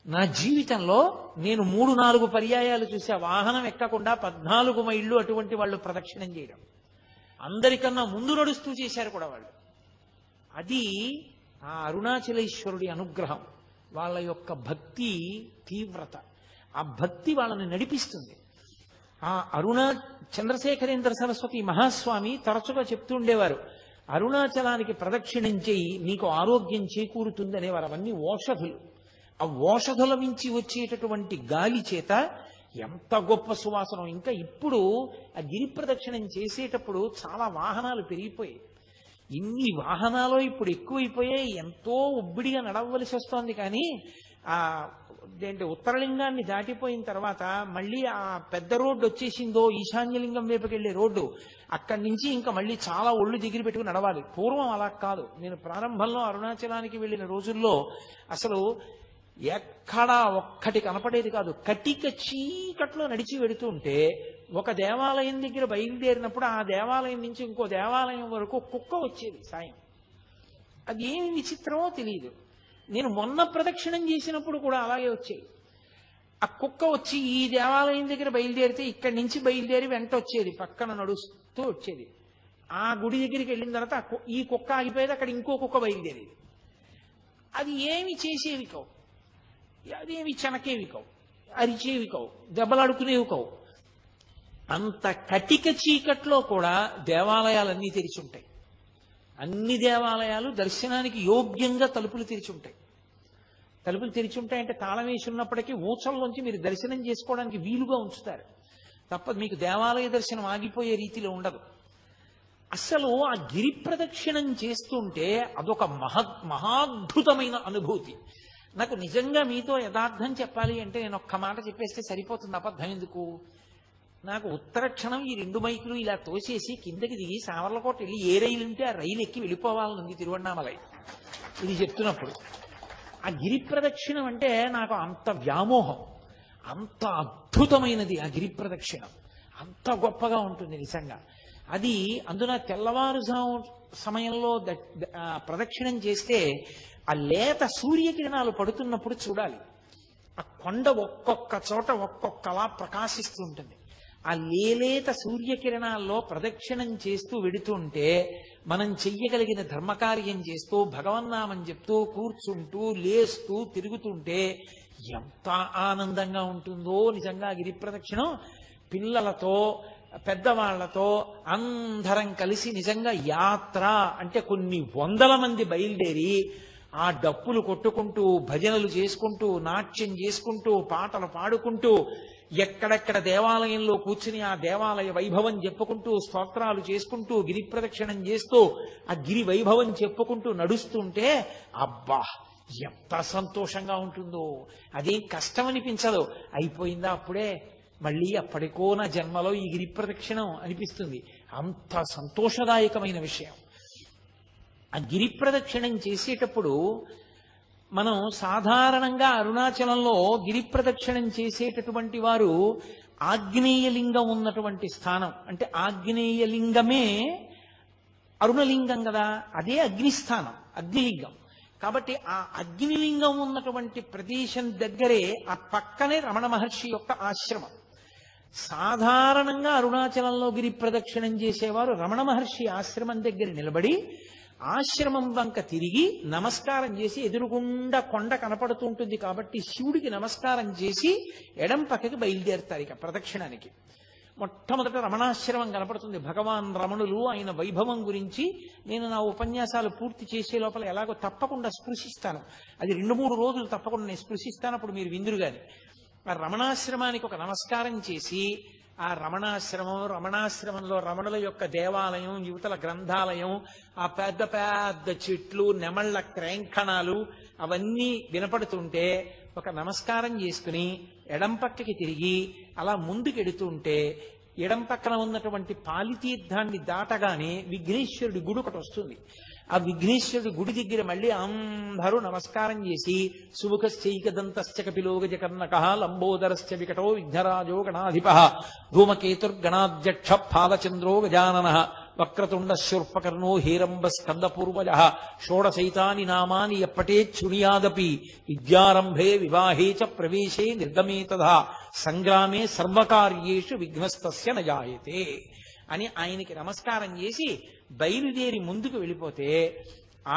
నా జీవితంలో నేను 3-4 పర్యాయాలు చూసా వాహనం ఎక్కకుండా 14 మైళ్ళు అటువంటి వాళ్ళు ప్రదక్షిణం చేయడం. అందరికన్నా ముందు నడుస్తూ చేశారు కూడా వాళ్ళు. అది ఆ అరుణాచలేశ్వరుడి అనుగ్రహం, వాళ్ళ యొక్క భక్తి తీవ్రత. ఆ భక్తి వాళ్ళని నడిపిస్తుంది. ఆ చంద్రశేఖరేంద్ర సరస్వతి మహాస్వామి తరచుగా చెప్తూ ఉండేవారు, అరుణాచలానికి ప్రదక్షిణం చేయి నీకు ఆరోగ్యం చేకూరుతుంది అనేవారు. అవన్నీ ఓషధులు. ఆ ఓషధుల నుంచి వచ్చేటటువంటి గాలి చేత ఎంత గొప్ప సువాసనం. ఇంకా ఇప్పుడు ఆ గిరి ప్రదక్షిణం చేసేటప్పుడు చాలా వాహనాలు పెరిగిపోయాయి. ఇన్ని వాహనాలు ఇప్పుడు ఎక్కువైపోయాయి. ఎంతో ఉబ్బిడిగా నడవలసి వస్తోంది. కానీ ఆ ఉత్తరలింగాన్ని దాటిపోయిన తర్వాత మళ్ళీ ఆ పెద్ద రోడ్డు వచ్చేసిందో, ఈశాన్యలింగం వైపుకి వెళ్ళే రోడ్డు, అక్కడి నుంచి ఇంకా మళ్ళీ చాలా ఒళ్ళు దగ్గర పెట్టుకుని నడవాలి. పూర్వం అలా కాదు. నేను ప్రారంభంలో అరుణాచలానికి వెళ్ళిన రోజుల్లో అసలు ఎక్కడా ఒక్కటి కనపడేది కాదు. కటిక చీకట్లో నడిచి వెడుతూ ఉంటే ఒక దేవాలయం దగ్గర బయలుదేరినప్పుడు ఆ దేవాలయం నుంచి ఇంకో దేవాలయం వరకు కుక్క వచ్చేది సాయం. అది ఏమి విచిత్రమో తెలియదు. నేను మొన్న ప్రదక్షిణం చేసినప్పుడు కూడా అలాగే వచ్చేది. ఆ కుక్క వచ్చి ఈ దేవాలయం దగ్గర బయలుదేరితే ఇక్కడి నుంచి బయలుదేరి వెంట వచ్చేది, పక్కన నడుస్తూ వచ్చేది. ఆ గుడి దగ్గరికి వెళ్ళిన తర్వాత ఈ కుక్క ఆగిపోయేది, అక్కడ ఇంకో కుక్క బయలుదేరేది. అది ఏమి చేసేవి కావు, అదేమి చెనకేవి కావు, అరిచేవి కావు, దెబ్బలాడుకునేవి కావు. అంత కటిక చీకట్లో కూడా దేవాలయాలన్నీ తెరిచి ఉంటాయి. అన్ని దేవాలయాలు దర్శనానికి యోగ్యంగా తలుపులు తెరిచి ఉంటాయి. తలుపులు తెరిచి ఉంటాయంటే తాళం వేసి ఉన్నప్పటికీ ఊచల్లోంచి మీరు దర్శనం చేసుకోవడానికి వీలుగా ఉంచుతారు తప్ప మీకు దేవాలయ దర్శనం ఆగిపోయే రీతిలో ఉండదు. అసలు ఆ గిరి ప్రదక్షిణం చేస్తుంటే అదొక మహాద్భుతమైన అనుభూతి. నాకు నిజంగా మీతో యథార్థం చెప్పాలి అంటే నేను ఒక్క మాట చెప్పేస్తే సరిపోతుంది, అబద్ధం ఎందుకు. నాకు ఉత్తరక్షణం ఈ 2 మైకులు ఇలా తోసేసి కిందకి దిగి సావర్లకోట వెళ్ళి ఏ రైలు ఉంటే ఆ రైలు ఎక్కి వెళ్ళిపోవాలనుంది తిరువണ്ണామలై. ఇది చెప్తున్నప్పుడు ఆ గిరి ప్రదక్షిణం అంటే నాకు అంత వ్యామోహం, అంత అద్భుతమైనది ఆ గిరి ప్రదక్షిణం, అంత గొప్పగా ఉంటుంది నిజంగా. అది అందున తెల్లవారుజాము సమయంలో ప్రదక్షిణం చేస్తే ఆ లేత సూర్యకిరణాలు పడుతున్నప్పుడు చూడాలి. ఆ కొండ ఒక్కొక్క చోట ఒక్కొక్కలా ప్రకాశిస్తూ ఉంటుంది. ఆ లేలేత సూర్యకిరణాల్లో ప్రదక్షిణం చేస్తూ వెడుతుంటే మనం చెయ్యగలిగిన ధర్మకార్యం చేస్తూ భగవన్నామం చెప్తూ కూర్చుంటూ లేస్తూ తిరుగుతుంటే ఎంత ఆనందంగా ఉంటుందో నిజంగా గిరి ప్రదక్షిణం. పిల్లలతో పెద్దవాళ్లతో అందరం కలిసి నిజంగా యాత్ర అంటే కొన్ని వందల మంది బయలుదేరి ఆ డప్పులు కొట్టుకుంటూ భజనలు చేసుకుంటూ నాట్యం చేసుకుంటూ పాటలు పాడుకుంటూ ఎక్కడెక్కడ దేవాలయంలో కూర్చుని ఆ దేవాలయ వైభవం చెప్పుకుంటూ స్తోత్రాలు చేసుకుంటూ గిరి ప్రదక్షిణం చేస్తూ ఆ గిరి వైభవం చెప్పుకుంటూ నడుస్తుంటే అబ్బా ఎంత సంతోషంగా ఉంటుందో. అదేం కష్టం అనిపించదు. అయిపోయిందా అప్పుడే, మళ్ళీ అప్పటికో నా జన్మలో ఈ గిరి ప్రదక్షిణం అనిపిస్తుంది. అంత సంతోషదాయకమైన విషయం. ఆ గిరి ప్రదక్షిణం చేసేటప్పుడు మనం సాధారణంగా అరుణాచలంలో గిరి ప్రదక్షిణం చేసేటటువంటి వారు ఆగ్నేయలింగం ఉన్నటువంటి స్థానం, అంటే ఆగ్నేయలింగమే అరుణలింగం కదా, అదే అగ్నిస్థానం, అగ్నిలింగం. కాబట్టి ఆ అగ్నిలింగం ఉన్నటువంటి ప్రదేశం దగ్గరే ఆ పక్కనే రమణ మహర్షి యొక్క ఆశ్రమం. సాధారణంగా అరుణాచలంలో గిరి ప్రదక్షిణం చేసేవారు రమణ మహర్షి ఆశ్రమం దగ్గర నిలబడి ఆశ్రమం వంక తిరిగి నమస్కారం చేసి, ఎదురుగుండా కొండ కనపడుతూ ఉంటుంది కాబట్టి శివుడికి నమస్కారం చేసి ఎడం పక్కకి బయలుదేరుతారు ఇక ప్రదక్షిణానికి. మొట్టమొదట రమణాశ్రమం కనపడుతుంది. భగవాన్ రమణులు ఆయన వైభవం గురించి నేను నా ఉపన్యాసాలు పూర్తి చేసే లోపల ఎలాగో తప్పకుండా స్పృశిస్తాను. అది 2-3 రోజులు తప్పకుండా నేను స్పృశిస్తాను, అప్పుడు మీరు విందురు గాని. ఆ రమణాశ్రమానికి ఒక నమస్కారం చేసి ఆ రమణాశ్రమంలో రమణుల యొక్క దేవాలయం, యువతల గ్రంథాలయం, ఆ పెద్ద పెద్ద చెట్లు, నెమళ్ల క్రేంఖణాలు అవన్నీ వినపడుతుంటే ఒక నమస్కారం చేసుకుని ఎడం పక్కకి తిరిగి అలా ముందుకెడుతుంటే ఎడం పక్కన ఉన్నటువంటి పాలితీర్థాన్ని దాటగానే విఘ్నేశ్వరుడి గుడి ఒకటి వస్తుంది. ఆ విఘ్నేశ్వరుడి గుడి దగ్గర మళ్ళీ అందరూ నమస్కారం చేసి సుముఖశ్చైకదంతశ్చ కపిలోగజకర్ణకః లంబోదరశ్చ వికటో విఘ్నరాజో గణాధిపః ధూమకేతుర్గణాధ్యక్ష ఫాలచంద్రో గజాననః వక్రతుండ శూర్పకర్ణో హేరంబ స్కందపూర్వజః షోడశైతాని నామాని యప్పటేత్ శృణుయాదపి విద్యారంభే వివాహే చ ప్రవేశే నిర్గమే తథా సంగ్రామే సర్వకార్యేషు విఘ్నస్తస్య న జాయతే అని ఆయనకి నమస్కారం చేసి బయలుదేరి ముందుకు వెళ్ళిపోతే,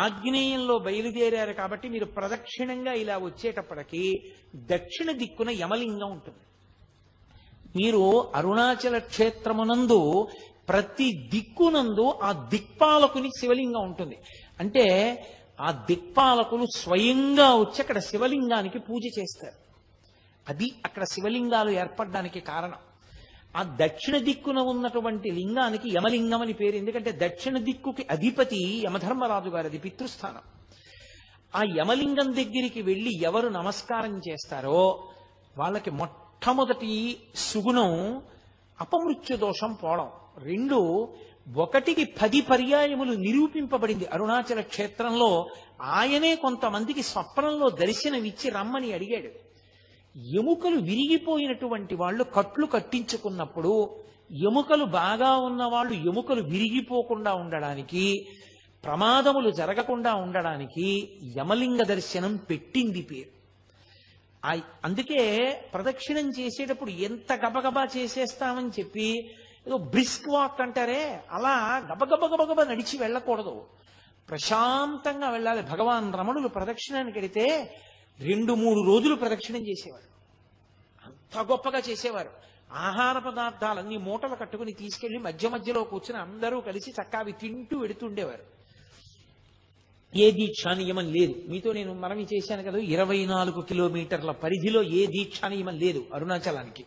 ఆగ్నేయంలో బయలుదేరారు కాబట్టి మీరు ప్రదక్షిణంగా ఇలా వచ్చేటప్పటికి దక్షిణ దిక్కున యమలింగం ఉంటుంది. మీరు అరుణాచల క్షేత్రమునందు ప్రతి దిక్కునందు ఆ దిక్పాలకుని శివలింగం ఉంటుంది. అంటే ఆ దిక్పాలకులు స్వయంగా వచ్చి అక్కడ శివలింగానికి పూజ చేస్తారు. అది అక్కడ శివలింగాలు ఏర్పడడానికి కారణం. ఆ దక్షిణ దిక్కున ఉన్నటువంటి లింగానికి యమలింగం అని పేరు. ఎందుకంటే దక్షిణ దిక్కుకి అధిపతి యమధర్మరాజు గారు, అది పితృస్థానం. ఆ యమలింగం దగ్గరికి వెళ్ళి ఎవరు నమస్కారం చేస్తారో వాళ్ళకి మొట్టమొదటి సుగుణం అపమృత్యు దోషం పోవడం. 2, 1కి 10 పర్యాయములు నిరూపింపబడింది అరుణాచల క్షేత్రంలో. ఆయనే కొంతమందికి స్వప్నంలో దర్శనమిచ్చి రమ్మని అడిగాడు. ఎముకలు విరిగిపోయినటువంటి వాళ్ళు కట్లు కట్టించుకున్నప్పుడు ఎముకలు బాగా ఉన్న ఎముకలు విరిగిపోకుండా ఉండడానికి, ప్రమాదములు జరగకుండా ఉండడానికి యమలింగ దర్శనం పెట్టింది పేరు. అందుకే ప్రదక్షిణం చేసేటప్పుడు ఎంత గబగబా చేసేస్తామని చెప్పి ఏదో బ్రిస్క్ వాక్ అంటారే, అలా గబగబ నడిచి వెళ్ళకూడదు. ప్రశాంతంగా వెళ్ళాలి. భగవాన్ రమణులు ప్రదక్షిణానికి వెడితే 2-3 రోజులు ప్రదక్షిణం చేసేవారు. అంత గొప్పగా చేసేవారు. ఆహార పదార్థాలన్నీ మూటలు కట్టుకుని తీసుకెళ్లి మధ్య మధ్యలో కూర్చుని అందరూ కలిసి చక్కగా అవి తింటూ వెడుతుండేవారు. ఏ దీక్షా నియమం లేదు. మీతో నేను మనవి చేశాను కదా, 24 కిలోమీటర్ల పరిధిలో ఏ దీక్షా నియమం లేదు అరుణాచలానికి.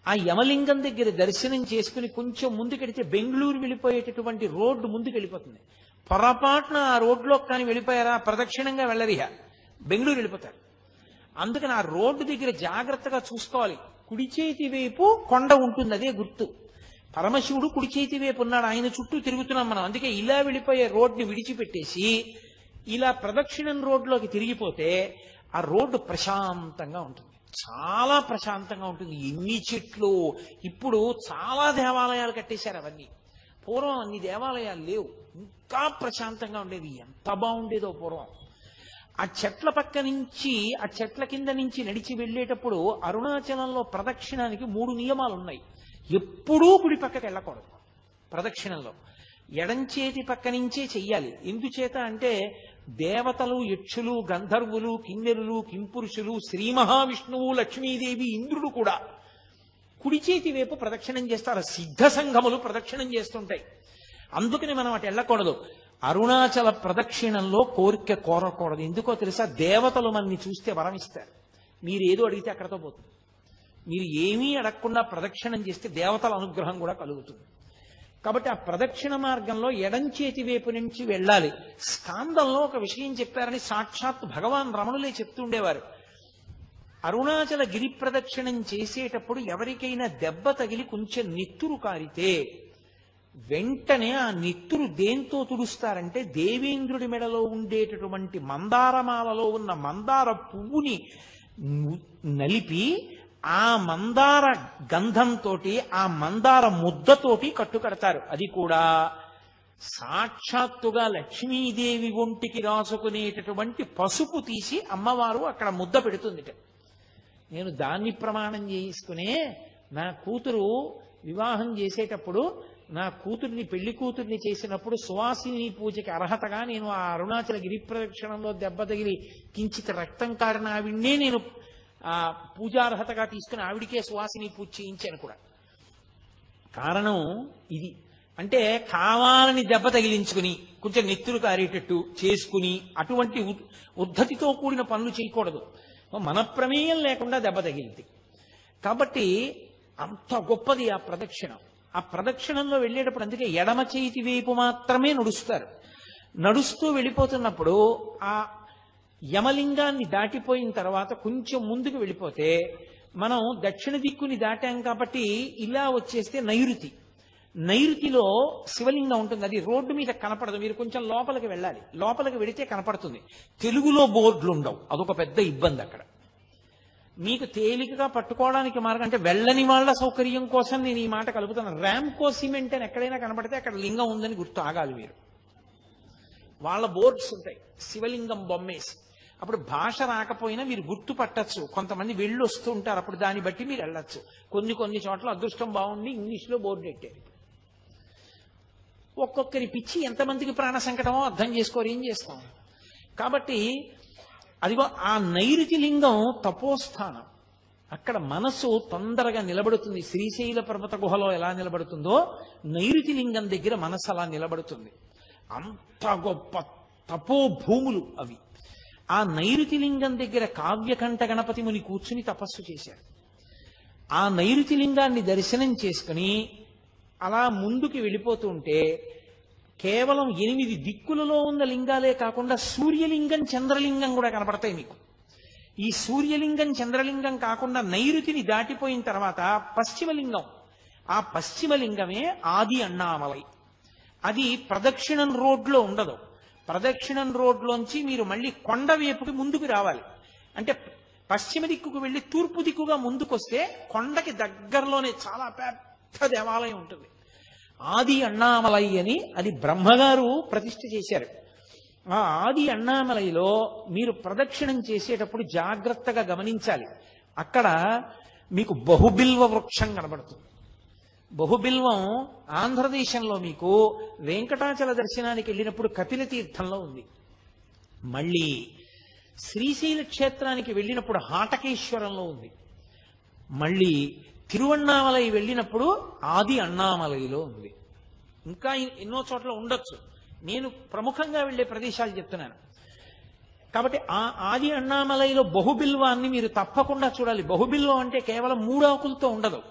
ఆ యమలింగం దగ్గర దర్శనం చేసుకుని కొంచెం ముందుకెడితే బెంగళూరు వెళ్ళిపోయేటటువంటి రోడ్డు ముందుకు వెళ్ళిపోతుంది. పొరపాటున ఆ రోడ్లో కానీ వెళ్ళిపోయారా ప్రదక్షిణంగా వెళ్ళరిహా, బెంగళూరు వెళ్ళిపోతారు. అందుకని ఆ రోడ్డు దగ్గర జాగ్రత్తగా చూసుకోవాలి. కుడి చేతి వైపు కొండ ఉంటుంది, అదే గుర్తు. పరమశివుడు కుడి చేతి వైపు ఉన్నాడు, ఆయన చుట్టూ తిరుగుతున్నాం మనం. అందుకే ఇలా వెళ్ళిపోయే రోడ్ని విడిచిపెట్టేసి ఇలా ప్రదక్షిణం రోడ్లోకి తిరిగిపోతే ఆ రోడ్డు ప్రశాంతంగా ఉంటుంది, చాలా ప్రశాంతంగా ఉంటుంది. ఎన్ని చెట్లు! ఇప్పుడు చాలా దేవాలయాలు కట్టేశారు అవన్నీ. పూర్వం అన్ని దేవాలయాలు లేవు, ఇంకా ప్రశాంతంగా ఉండేది. ఎంత బాగుండేదో పూర్వం. ఆ చెట్ల పక్క నుంచి, ఆ చెట్ల కింద నుంచి నడిచి వెళ్ళేటప్పుడు అరుణాచలంలో ప్రదక్షిణానికి 3 నియమాలు ఉన్నాయి. ఎప్పుడూ కుడి పక్కకి వెళ్ళకూడదు ప్రదక్షిణంలో, ఎడంచేతి పక్క నుంచే చెయ్యాలి. ఎందుచేత అంటే దేవతలు, యక్షులు, గంధర్వులు, కిన్నెరులు, కింపురుషులు, శ్రీ మహావిష్ణువు, లక్ష్మీదేవి, ఇంద్రుడు కూడా కుడి చేతి వైపు ప్రదక్షిణం చేస్తారు. సిద్ధ సంఘములు ప్రదక్షిణం చేస్తుంటాయి. అందుకని మనం అటు వెళ్ళకూడదు. అరుణాచల ప్రదక్షిణంలో కోరిక కోరకూడదు. ఎందుకో తెలుసా? దేవతలు మనని చూస్తే వరమిస్తారు. మీరు ఏదో అడిగితే అక్కడతో పోతుంది. మీరు ఏమీ అడగకుండా ప్రదక్షిణం చేస్తే దేవతల అనుగ్రహం కూడా కలుగుతుంది. కాబట్టి ఆ ప్రదక్షిణ మార్గంలో ఎడంచేతి వైపు నుంచి వెళ్ళాలి. స్కాందంలో ఒక విషయం చెప్పారని సాక్షాత్ భగవాన్ రమణులే చెప్తుండేవారు. అరుణాచల గిరి ప్రదక్షిణం చేసేటప్పుడు ఎవరికైనా దెబ్బ తగిలి కొంచెం నెత్తురు కారితే వెంటనే ఆ నెత్తురు దేంతో తుడుస్తారంటే దేవేంద్రుడి మెడలో ఉండేటటువంటి మందారమాలలో ఉన్న మందార పువ్వుని నలిపి ఆ మందార గంధంతో, ఆ మందార ముద్దతోటి కట్టుకడతారు. అది కూడా సాక్షాత్తుగా లక్ష్మీదేవి ఒంటికి రాసుకునేటటువంటి పసుపు తీసి అమ్మవారు అక్కడ ముద్ద పెడుతుందిట. నేను దాన్ని ప్రమాణం చేసుకునే నా కూతురు వివాహం చేసేటప్పుడు, నా కూతుర్ని పెళ్లి కూతుర్ని చేసినప్పుడు సువాసిని పూజకి అర్హతగా నేను ఆ అరుణాచల గిరి ప్రదక్షిణంలో దెబ్బ తగిలి కించిత రక్తం కారిన ఆవిడ్నే నేను ఆ పూజార్హతగా తీసుకుని ఆవిడికే సువాసిని పూజ చేయించాను కూడా. కారణం ఇది. అంటే కావాలని దెబ్బ తగిలించుకుని కొంచెం నెత్తురు కారేటట్టు చేసుకుని అటువంటి ఉద్ధతితో కూడిన పనులు చేయకూడదు. మన ప్రమేయం లేకుండా దెబ్బ తగిలింది. కాబట్టి అంత గొప్పది ఆ ప్రదక్షిణం. ఆ ప్రదక్షిణంలో వెళ్ళేటప్పుడు అందుకే ఎడమ చేతి వైపు మాత్రమే నడుస్తారు. నడుస్తూ వెళ్ళిపోతున్నప్పుడు ఆ యమలింగాన్ని దాటిపోయిన తర్వాత కొంచెం ముందుకు వెళ్ళిపోతే మనం దక్షిణ దిక్కుని దాటాం కాబట్టి ఇలా వచ్చేస్తే నైరుతి. నైరుతిలో శివలింగం ఉంటుంది. అది రోడ్డు మీద కనపడదు. మీరు కొంచెం లోపలికి వెళ్ళాలి. లోపలికి వెళితే కనపడుతుంది. తెలుగులో బోర్డులు ఉండవు. అదొక పెద్ద ఇబ్బంది అక్కడ. మీకు తేలికగా పట్టుకోవడానికి మార్గం అంటే వెళ్ళని వాళ్ళ సౌకర్యం కోసం నేను ఈ మాట కలుపుతాను. ర్యాంకో సిమెంట్ అని ఎక్కడైనా కనపడితే అక్కడ లింగం ఉందని గుర్తు ఆగాలి మీరు. వాళ్ళ బోర్డ్స్ ఉంటాయి శివలింగం బొమ్మేసి. అప్పుడు భాష రాకపోయినా మీరు గుర్తు పట్టచ్చు. కొంతమంది వెళ్ళి వస్తూ ఉంటారు. అప్పుడు దాన్ని బట్టి మీరు వెళ్ళచ్చు. కొన్ని చోట్ల అదృష్టం బాగుండి ఇంగ్లీష్లో బోర్డు పెట్టారు. ఒక్కొక్కరి పిచ్చి ఎంతమందికి ప్రాణ సంకటమో అర్థం చేసుకోరు. ఏం చేస్తాం? కాబట్టి అదిగో ఆ నైరుతి లింగం తపోస్థానం. అక్కడ మనసు తొందరగా నిలబడుతుంది. శ్రీశైల పర్వత గుహలో ఎలా నిలబడుతుందో నైరుతి లింగం దగ్గర మనసు అలా నిలబడుతుంది. అంత గొప్ప తపోభూములు అవి. ఆ నైరుతి లింగం దగ్గర కావ్యకంఠ గణపతి ముని కూర్చుని తపస్సు చేశారు. ఆ నైరుతి లింగాన్ని దర్శనం చేసుకుని అలా ముందుకు వెళ్ళిపోతూ ఉంటే కేవలం 8 దిక్కులలో ఉన్న లింగాలే కాకుండా సూర్యలింగం, చంద్రలింగం కూడా కనపడతాయి మీకు. ఈ సూర్యలింగం, చంద్రలింగం కాకుండా నైరుతిని దాటిపోయిన తర్వాత పశ్చిమలింగం. ఆ పశ్చిమలింగమే ఆది అన్నామలై. అది ప్రదక్షిణం రోడ్లో ఉండదు. ప్రదక్షిణం రోడ్లోంచి మీరు మళ్ళీ కొండ వైపుకి ముందుకు రావాలి. అంటే పశ్చిమ దిక్కుకు వెళ్ళి తూర్పు దిక్కుగా ముందుకొస్తే కొండకి దగ్గరలోనే చాలా పెద్ద దేవాలయం ఉంటుంది. ఆది అన్నామలై అని అది బ్రహ్మగారు ప్రతిష్ఠ చేశారు. ఆ ఆది అన్నామలైలో మీరు ప్రదక్షిణం చేసేటప్పుడు జాగ్రత్తగా గమనించాలి. అక్కడ మీకు బహుబిల్వ వృక్షం కనబడుతుంది. బహుబిల్వం ఆంధ్రదేశంలో మీకు వెంకటాచల దర్శనానికి వెళ్ళినప్పుడు కపిల తీర్థంలో ఉంది. మళ్ళీ శ్రీశైల క్షేత్రానికి వెళ్ళినప్పుడు హాటకేశ్వరంలో ఉంది. మళ్ళీ తిరువణ్ణామలై వెళ్ళినప్పుడు ఆది అన్నామలైలో ఉంది. ఇంకా ఎన్నో చోట్ల ఉండొచ్చు. నేను ప్రముఖంగా వెళ్ళే ప్రదేశాలు చెప్తున్నాను. కాబట్టి ఆ ఆది అన్నామలైలో బహుబిల్వాన్ని మీరు తప్పకుండా చూడాలి. బహుబిల్వం అంటే కేవలం 3 ఆకులతో ఉండదు.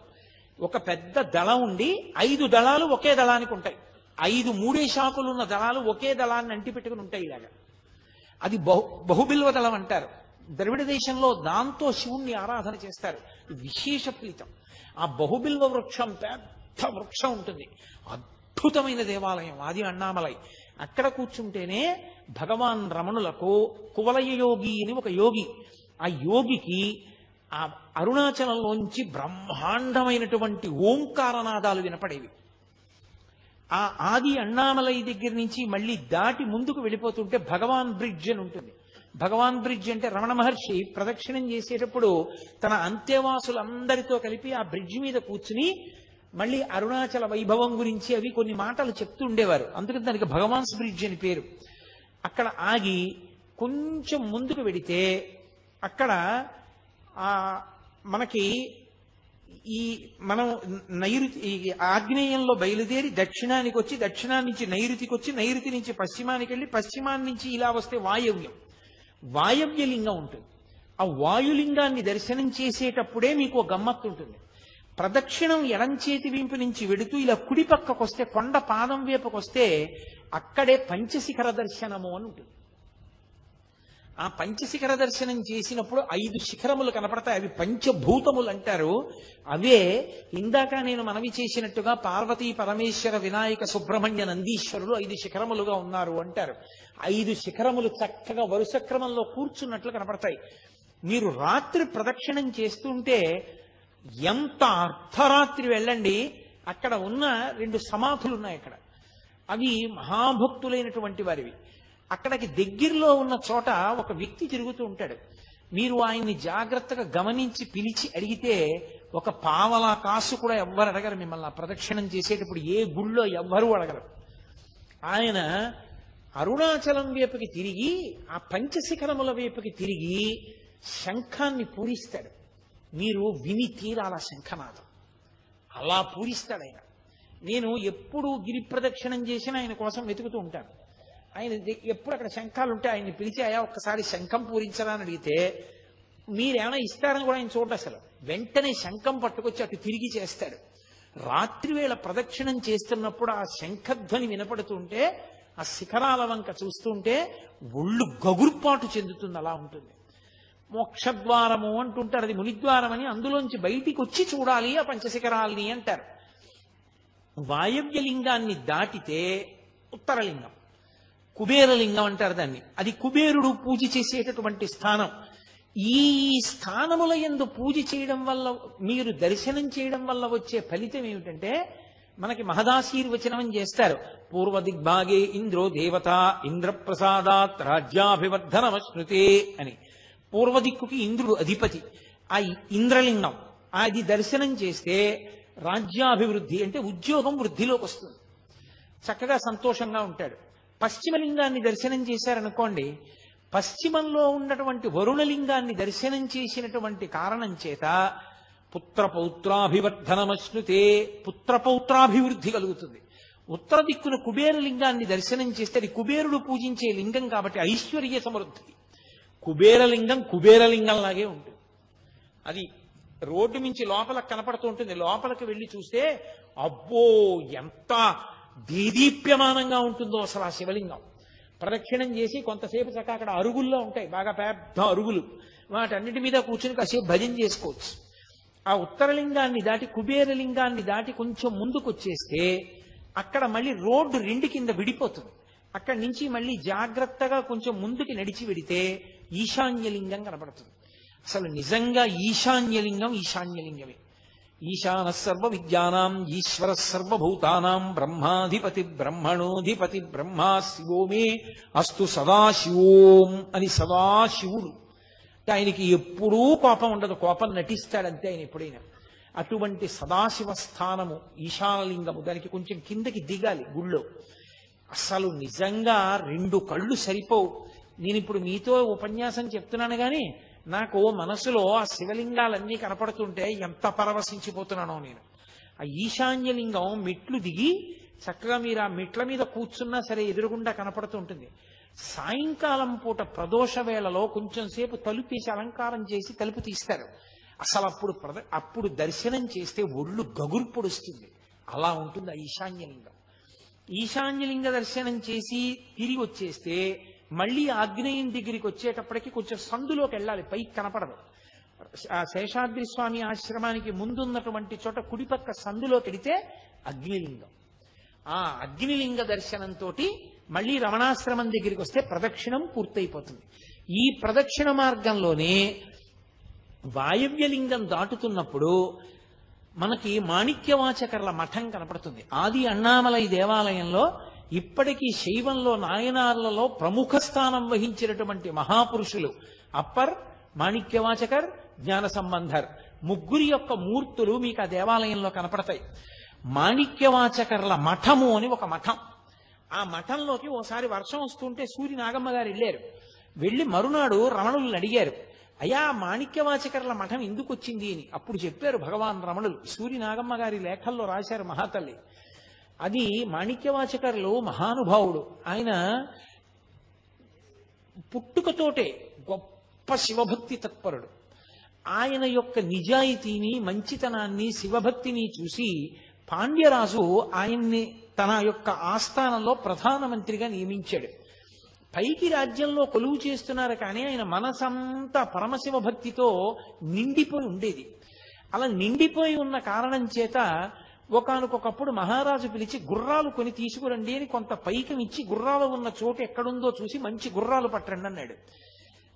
ఒక పెద్ద దళం ఉండి 5 దళాలు ఒకే దళానికి ఉంటాయి. 5 మూడేసి ఆకులు ఉన్న దళాలు ఒకే దళాన్ని అంటిపెట్టుకుని ఉంటాయి. ఇలాగా అది బహుబిల్వ దళం అంటారు. ద్రవిడ దేశంలో దాంతో శివుణ్ణి ఆరాధన చేస్తారు. విశేష ఫలితం. ఆ బహుబిల్వ వృక్షం పెద్ద వృక్షం ఉంటుంది. అద్భుతమైన దేవాలయం ఆది అన్నామలై. అక్కడ కూర్చుంటేనే భగవాన్ రమణులకు కువలయ యోగి అని ఒక యోగి, ఆ యోగికి ఆ అరుణాచలంలోంచి బ్రహ్మాండమైనటువంటి ఓంకారనాదాలు వినపడేవి. ఆ ఆ ఆది అన్నామలై దగ్గర నుంచి మళ్ళీ దాటి ముందుకు వెళ్ళిపోతుంటే భగవాన్ బ్రిడ్జ్ అని ఉంటుంది. భగవాన్ బ్రిడ్జ్ అంటే రమణ మహర్షి ప్రదక్షిణం చేసేటప్పుడు తన అంత్యవాసులందరితో కలిపి ఆ బ్రిడ్జ్ మీద కూర్చుని మళ్ళీ అరుణాచల వైభవం గురించి అవి కొన్ని మాటలు చెప్తూ ఉండేవారు. అందుకని దానికి భగవాన్స్ బ్రిడ్జ్ అని పేరు. అక్కడ ఆగి కొంచెం ముందుకు వెడితే అక్కడ మనకి మనం నైరుతి ఆగ్నేయంలో బయలుదేరి దక్షిణానికి వచ్చి, దక్షిణాన్ని నుంచి నైరుతికి వచ్చి, నైరుతి నుంచి పశ్చిమానికి వెళ్ళి, పశ్చిమాన్ని నుంచి ఇలా వస్తే వాయవ్యం, వాయవ్యలింగం ఉంటుంది. ఆ వాయులింగాన్ని దర్శనం చేసేటప్పుడే మీకు ఒక గమ్మత్తు ఉంటుంది. ప్రదక్షిణం ఎడంచేతి వీంపు నుంచి వెడుతూ ఇలా కుడి పక్కకు వస్తే, కొండ పాదం వైపుకు వస్తే అక్కడే పంచశిఖర దర్శనము అని ఉంటుంది. ఆ పంచశిఖర దర్శనం చేసినప్పుడు 5 శిఖరములు కనపడతాయి. అవి పంచభూతములు అంటారు. అవే ఇందాక నేను మనవి చేసినట్టుగా పార్వతీ పరమేశ్వర వినాయక సుబ్రహ్మణ్య నందీశ్వరులు 5 శిఖరములుగా ఉన్నారు అంటారు. 5 శిఖరములు చక్కగా వరుస క్రమంలో కూర్చున్నట్లు కనపడతాయి. మీరు రాత్రి ప్రదక్షిణం చేస్తుంటే ఎంత అర్ధరాత్రి వెళ్ళండి, అక్కడ ఉన్న 2 సమాధులు ఉన్నాయి. అక్కడ అవి మహాభక్తులైనటువంటి వారివి. అక్కడికి దగ్గరలో ఉన్న చోట ఒక వ్యక్తి తిరుగుతూ ఉంటాడు. మీరు ఆయన్ని జాగ్రత్తగా గమనించి పిలిచి అడిగితే ఒక పావలా కాసు కూడా ఎవ్వరు అడగరు మిమ్మల్ని. ఆ ప్రదక్షిణం చేసేటప్పుడు ఏ గుళ్ళో ఎవ్వరూ అడగరు. ఆయన అరుణాచలం వైపుకి తిరిగి, ఆ పంచశిఖరముల వైపుకి తిరిగి శంఖాన్ని పూరిస్తాడు. మీరు విని తీరాల శంఖనాదం అలా పూరిస్తాడు ఆయన. నేను ఎప్పుడు గిరి ప్రదక్షిణం చేసినా ఆయన కోసం వెతుకుతూ ఉంటాను. ఆయన ఎప్పుడు అక్కడ శంఖాలు ఉంటే ఆయన్ని పిలిచి, అయ్యా ఒక్కసారి శంఖం పూరించరా అని అడిగితే మీరేమైనా ఇస్తారని కూడా ఆయన చూడండి. అసలు వెంటనే శంఖం పట్టుకొచ్చి అటు తిరిగి చేస్తాడు. రాత్రివేళ ప్రదక్షిణం చేస్తున్నప్పుడు ఆ శంఖధ్వని వినపడుతుంటే, ఆ శిఖరాల వంక చూస్తుంటే ఒళ్ళు గగుర్పాటు చెందుతుంది. అలా ఉంటుంది. మోక్షద్వారము అంటుంటారు, అది మునిద్వారం అని. అందులోంచి బయటికి వచ్చి చూడాలి ఆ పంచశిఖరాల్ని అంటారు. వాయవ్యలింగాన్ని దాటితే ఉత్తరలింగం, కుబేరలింగం అంటారు దాన్ని. అది కుబేరుడు పూజ చేసేటటువంటి స్థానం. ఈ స్థానముల యందు పూజ చేయడం వల్ల, మీరు దర్శనం చేయడం వల్ల వచ్చే ఫలితం ఏమిటంటే, మనకి మహదాశీర్వచనం చేస్తారు. పూర్వ దిగ్భాగే ఇంద్రో దేవత ఇంద్రప్రసాదాత్ రాజ్యాభివర్ధనమశ్నుతే అని. పూర్వ దిక్కుకి ఇంద్రుడు అధిపతి. ఆ ఇంద్రలింగం అది దర్శనం చేస్తే రాజ్యాభివృద్ధి అంటే ఉద్యోగం వృద్ధిలోకి వస్తుంది, చక్కగా సంతోషంగా ఉంటాడు. పశ్చిమలింగాన్ని దర్శనం చేశారనుకోండి, పశ్చిమంలో ఉన్నటువంటి వరుణలింగాన్ని దర్శనం చేసినటువంటి కారణం చేత పుత్రపౌత్రాభివర్ధనమశ్నుతే, పుత్రపౌత్రాభివృద్ధి కలుగుతుంది. ఉత్తర దిక్కున కుబేరలింగాన్ని దర్శనం చేస్తే అది కుబేరుడు పూజించే లింగం కాబట్టి ఐశ్వర్య సమృద్ధి. కుబేరలింగం కుబేరలింగంలాగే ఉంటుంది. అది రోడ్డు మించి లోపలకు కనపడుతూ ఉంటుంది. లోపలికి వెళ్ళి చూస్తే అబ్బో ఎంత దేదీప్యమానంగా ఉంటుందో అసలు ఆ శివలింగం. ప్రదక్షిణం చేసి కొంతసేపు చక్క అక్కడ అరుగుల్లో ఉంటాయి, బాగా పెద్ద అరుగులు, వాటన్నిటి మీద కూర్చుని కాసేపు భజన చేసుకోవచ్చు. ఆ ఉత్తరలింగాన్ని దాటి కుబేరలింగాన్ని దాటి కొంచెం ముందుకు వచ్చేస్తే అక్కడ మళ్ళీ రోడ్డు 2 కింద విడిపోతుంది. అక్కడి నుంచి మళ్ళీ జాగ్రత్తగా కొంచెం ముందుకి నడిచి వెడితే ఈశాన్యలింగం కనపడుతుంది. అసలు నిజంగా ఈశాన్యలింగం ఈశాన్యలింగమే. ఈశాన సర్వ విద్యానాం ఈశ్వర సర్వభూతానాం బ్రహ్మాధిపతి బ్రహ్మణోధిపతి బ్రహ్మా శివో మే అస్తు సదాశివోం అని. సదాశివుడు ఆయనకి ఎప్పుడూ కోపం ఉండదు, కోపం నటిస్తాడంతే ఆయన ఎప్పుడైనా. అటువంటి సదాశివ స్థానము ఈశానలింగము. దానికి కొంచెం కిందకి దిగాలి గుళ్ళో. అసలు నిజంగా 2 కళ్ళు సరిపోవు. నేను ఇప్పుడు మీతో ఉపన్యాసం చెప్తున్నాను కానీ నాకు మనసులో ఆ శివలింగాలన్నీ కనపడుతుంటే ఎంత పరవశించిపోతున్నానో నేను. ఆ ఈశాన్యలింగం మెట్లు దిగి చక్కగా మీరు ఆ మెట్ల మీద కూర్చున్నా సరే ఎదురుగుండా కనపడుతూ ఉంటుంది. సాయంకాలం పూట ప్రదోష వేళలో కొంచెం సేపు తలుపు తీసి అలంకారం చేసి తలుపు తీస్తారు. అసలు అప్పుడు దర్శనం చేస్తే ఒళ్ళు గగురు పొడుస్తుంది. అలా ఉంటుంది ఆ ఈశాన్యలింగం. ఈశాన్యలింగ దర్శనం చేసి తిరిగి వచ్చేస్తే మళ్ళీ ఆగ్నేయం దగ్గరికి వచ్చేటప్పటికి కొంచెం సందులోకి వెళ్ళాలి, పైకి కనపడదు. ఆ శేషాద్రి స్వామి ఆశ్రమానికి ముందున్నటువంటి చోట కుడిపక్క సందులోకి వెడితే అగ్నిలింగం. ఆ అగ్నిలింగ దర్శనంతో మళ్ళీ రమణాశ్రమం దగ్గరికి వస్తే ప్రదక్షిణం పూర్తయిపోతుంది. ఈ ప్రదక్షిణ మార్గంలోనే వాయవ్యలింగం దాటుతున్నప్పుడు మనకి మాణిక్యవాచకర్ల మఠం కనపడుతుంది. ఆది అన్నామలై దేవాలయంలో ఇప్పటికీ శైవంలో నాయనార్లలో ప్రముఖ స్థానం వహించినటువంటి మహాపురుషులు అప్పర్, మాణిక్యవాచకర్, జ్ఞాన సంబంధర్ ముగ్గురి యొక్క మూర్తులు మీకు ఆ దేవాలయంలో కనపడతాయి. మాణిక్యవాచకర్ల మఠము అని ఒక మఠం. ఆ మఠంలోకి ఓసారి వర్షం వస్తుంటే సూరి నాగమ్మ గారు వెళ్ళారు. వెళ్ళి మరునాడు రమణులను అడిగారు, అయ్యా మాణిక్యవాచకర్ల మఠం ఎందుకు వచ్చింది అని. అప్పుడు చెప్పారు భగవాన్ రమణులు. సూరి నాగమ్మ గారి లేఖల్లో రాశారు మహాతల్లి. అది మాణిక్యవాచకర్లు మహానుభావుడు. ఆయన పుట్టుకతోటే గొప్ప శివభక్తి తత్పరుడు. ఆయన యొక్క నిజాయితీని, మంచితనాన్ని, శివభక్తిని చూసి పాండ్యరాజు ఆయన్ని తన యొక్క ఆస్థానంలో ప్రధానమంత్రిగా నియమించాడు. పైకి రాజ్యంలో కొలువు చేస్తున్నారు కానీ ఆయన మనసంతా పరమశివ భక్తితో నిండిపోయి ఉండేది. అలా నిండిపోయి ఉన్న కారణం చేత ఒకానొకప్పుడు మహారాజు పిలిచి గుర్రాలు కొని తీసుకురండి అని కొంత పైకం ఇచ్చి గుర్రాలు ఉన్న చోటు ఎక్కడుందో చూసి మంచి గుర్రాలు పట్టండి అన్నాడు.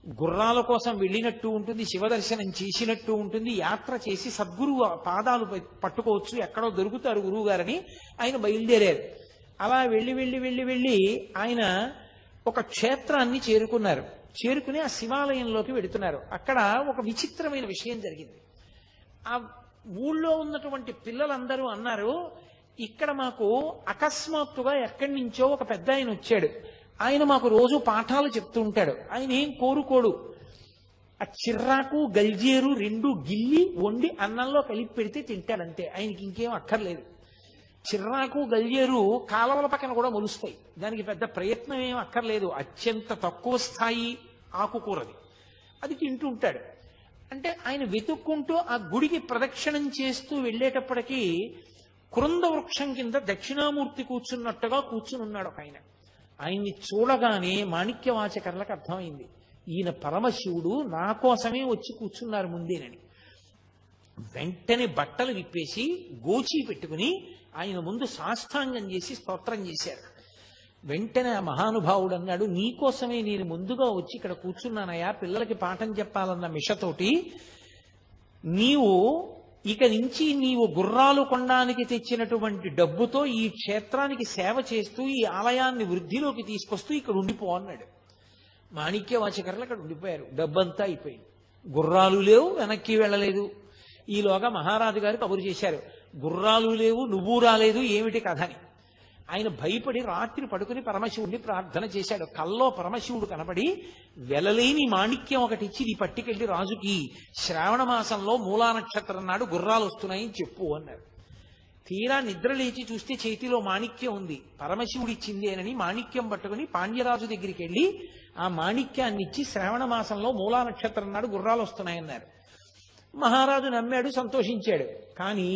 గుర్రాల కోసం వెళ్ళినట్టు ఉంటుంది, శివదర్శనం చేసినట్టు ఉంటుంది, యాత్ర చేసి సద్గురువు పాదాలు పట్టుకోవచ్చు, ఎక్కడో దొరుకుతారు గురువు గారని ఆయన బయలుదేరారు. అలా వెళ్ళి వెళ్ళి వెళ్ళి వెళ్ళి ఆయన ఒక క్షేత్రాన్ని చేరుకున్నారు. చేరుకుని ఆ శివాలయంలోకి వెడుతున్నారు. అక్కడ ఒక విచిత్రమైన విషయం జరిగింది. ఆ ఊళ్ళో ఉన్నటువంటి పిల్లలందరూ అన్నారు, ఇక్కడ మాకు అకస్మాత్తుగా ఎక్కడి నుంచో ఒక పెద్ద ఆయన వచ్చాడు. ఆయన మాకు రోజు పాఠాలు చెప్తూ ఉంటాడు. ఆయన ఏం కోరుకోడు, ఆ చిర్రాకు గల్జేరు రెండు గిల్లి వండి అన్నంలో కలిపి పెడితే తింటాడంతే. ఆయనకి ఇంకేం అక్కర్లేదు. చిర్రాకు గల్జేరు కాలవల పక్కన కూడా మొలుస్తాయి, దానికి పెద్ద ప్రయత్నం ఏం అక్కర్లేదు. అత్యంత తక్కువ స్థాయి ఆకుకూరది, అది తింటూ ఉంటాడు. అంటే ఆయన వెతుక్కుంటూ ఆ గుడికి ప్రదక్షిణం చేస్తూ వెళ్ళేటప్పటికీ కృంద వృక్షం కింద దక్షిణామూర్తి కూర్చున్నట్టుగా కూర్చుని ఉన్నాడు ఒక ఆయన. ఆయన్ని చూడగానే మాణిక్యవాచకర్లకు అర్థమైంది, ఈయన పరమశివుడు నా కోసమే వచ్చి కూర్చున్నారు ముందేనని. వెంటనే బట్టలు విప్పేసి గోచి పెట్టుకుని ఆయన ముందు సాష్టాంగం చేసి స్తోత్రం చేశారు. వెంటనే ఆ మహానుభావుడు అన్నాడు, నీకోసమే నేను ముందుగా వచ్చి ఇక్కడ కూర్చున్నానయ్యా, పిల్లలకి పాఠం చెప్పాలన్న మిషతోటి. నీవు ఇక నుంచి నీవు గుర్రాలు కొనడానికి తెచ్చినటువంటి డబ్బుతో ఈ క్షేత్రానికి సేవ చేస్తూ ఈ ఆలయాన్ని వృద్ధిలోకి తీసుకొస్తూ ఇక్కడ ఉండిపో అన్నాడు. మాణిక్యవాచకర్లు అక్కడ ఉండిపోయారు. డబ్బంతా అయిపోయింది, గుర్రాలు లేవు, వెనక్కి వెళ్ళలేదు. ఈలోగా మహారాజు గారు కబురు చేశారు, గుర్రాలు లేవు, నువ్వు రాలేదు, ఏమిటి కథ అని. ఆయన భయపడి రాత్రి పడుకుని పరమశివుడిని ప్రార్థన చేశాడు. కల్లో పరమశివుడు కనబడి, వెలలేని మాణిక్యం ఒకటి ఇచ్చి నీ పట్టుకెళ్ళి రాజుకి శ్రావణ మాసంలో మూలా నక్షత్రం నాడు గుర్రాలు వస్తున్నాయని చెప్పు అన్నారు. తీరా నిద్ర లేచి చూస్తే చేతిలో మాణిక్యం ఉంది, పరమశివుడు ఇచ్చిందేనని మాణిక్యం పట్టుకుని పాండ్యరాజు దగ్గరికి వెళ్ళి ఆ మాణిక్యాన్ని ఇచ్చి శ్రావణ మాసంలో మూలా నక్షత్రం నాడు గుర్రాలు వస్తున్నాయన్నారు. మహారాజు నమ్మాడు, సంతోషించాడు. కానీ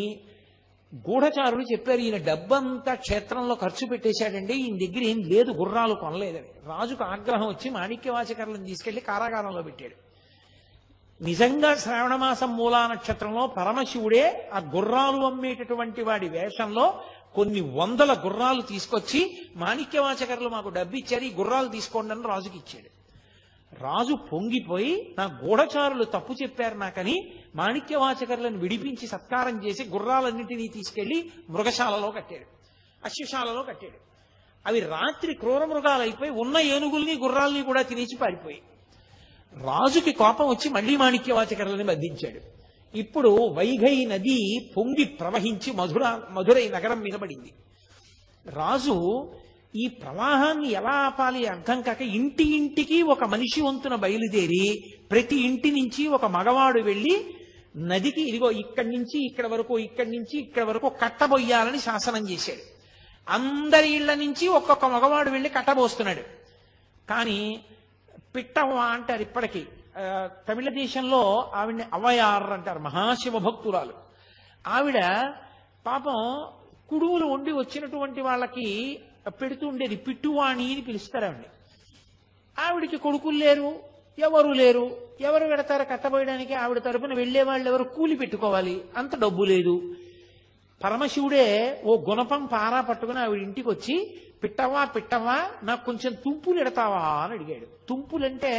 గూఢచారులు చెప్పారు, ఈయన డబ్బంతా క్షేత్రంలో ఖర్చు పెట్టేశాడండి, ఈయన దగ్గర ఏం లేదు, గుర్రాలు కొనలేదని. రాజుకు ఆగ్రహం వచ్చి మాణిక్యవాచకర్లను తీసుకెళ్లి కారాగారంలో పెట్టాడు. నిజంగా శ్రావణ మాసం మూలా నక్షత్రంలో పరమశివుడే ఆ గుర్రాలు అమ్మేటటువంటి వాడి వేషంలో కొన్ని వందల గుర్రాలు తీసుకొచ్చి మాణిక్యవాచకర్లు మాకు డబ్బు ఇచ్చారు, ఈ గుర్రాలు తీసుకోండి అని రాజుకి ఇచ్చాడు. రాజు పొంగిపోయి, నా గూఢచారులు తప్పు చెప్పారు నాకని మాణిక్యవాచకర్లను విడిపించి సత్కారం చేసి గుర్రాలన్నింటినీ తీసుకెళ్లి మృగశాలలో కట్టాడు, అశ్వశాలలో కట్టాడు. అవి రాత్రి క్రూర మృగాలు అయిపోయి ఉన్న ఏనుగుల్ని గుర్రాలని కూడా తినేసి పారిపోయి. రాజుకి కోపం వచ్చి మళ్లీ మాణిక్యవాచకర్లని బంధించాడు. ఇప్పుడు వైఘై నది పొంగి ప్రవహించి మధురై నగరం మీద పడింది. రాజు ఈ ప్రవాహాన్ని ఎలా ఆపాలి అర్థం కాక ఇంటి ఇంటికి ఒక మనిషి వంతున బయలుదేరి ప్రతి ఇంటి నుంచి ఒక మగవాడు వెళ్ళి నదికి ఇదిగో ఇక్కడి నుంచి ఇక్కడ వరకు, ఇక్కడి నుంచి ఇక్కడ వరకు కట్టబోయాలని శాసనం చేశాడు. అందరి ఇళ్ల నుంచి ఒక్కొక్క మగవాడు వెళ్ళి కట్టబోస్తున్నాడు. కానీ పిట్టవ్వ అంటారు ఇప్పటికీ, తమిళ దేశంలో ఆవిడ్ని అవయార్ అంటారు, మహాశివ భక్తురాలు. ఆవిడ పాపం కుడుములు వండి వచ్చినటువంటి వాళ్ళకి పెడుతూ ఉండేది, పిట్టువాణి అని పిలుస్తారు ఆవిడ. ఆవిడికి కొడుకులు లేరు, ఎవరు లేరు, ఎవరు పెడతారు కట్టబోయడానికి? ఆవిడ తరపున వెళ్లే వాళ్ళు ఎవరు? కూలి పెట్టుకోవాలి, అంత డబ్బు లేదు. పరమశివుడే ఓ గుణపం పారా పట్టుకుని ఆవిడ ఇంటికి వచ్చి, పిట్టవా పిట్టవా నాకు కొంచెం తుంపులు ఎడతావా అని అడిగాడు. తుంపులంటే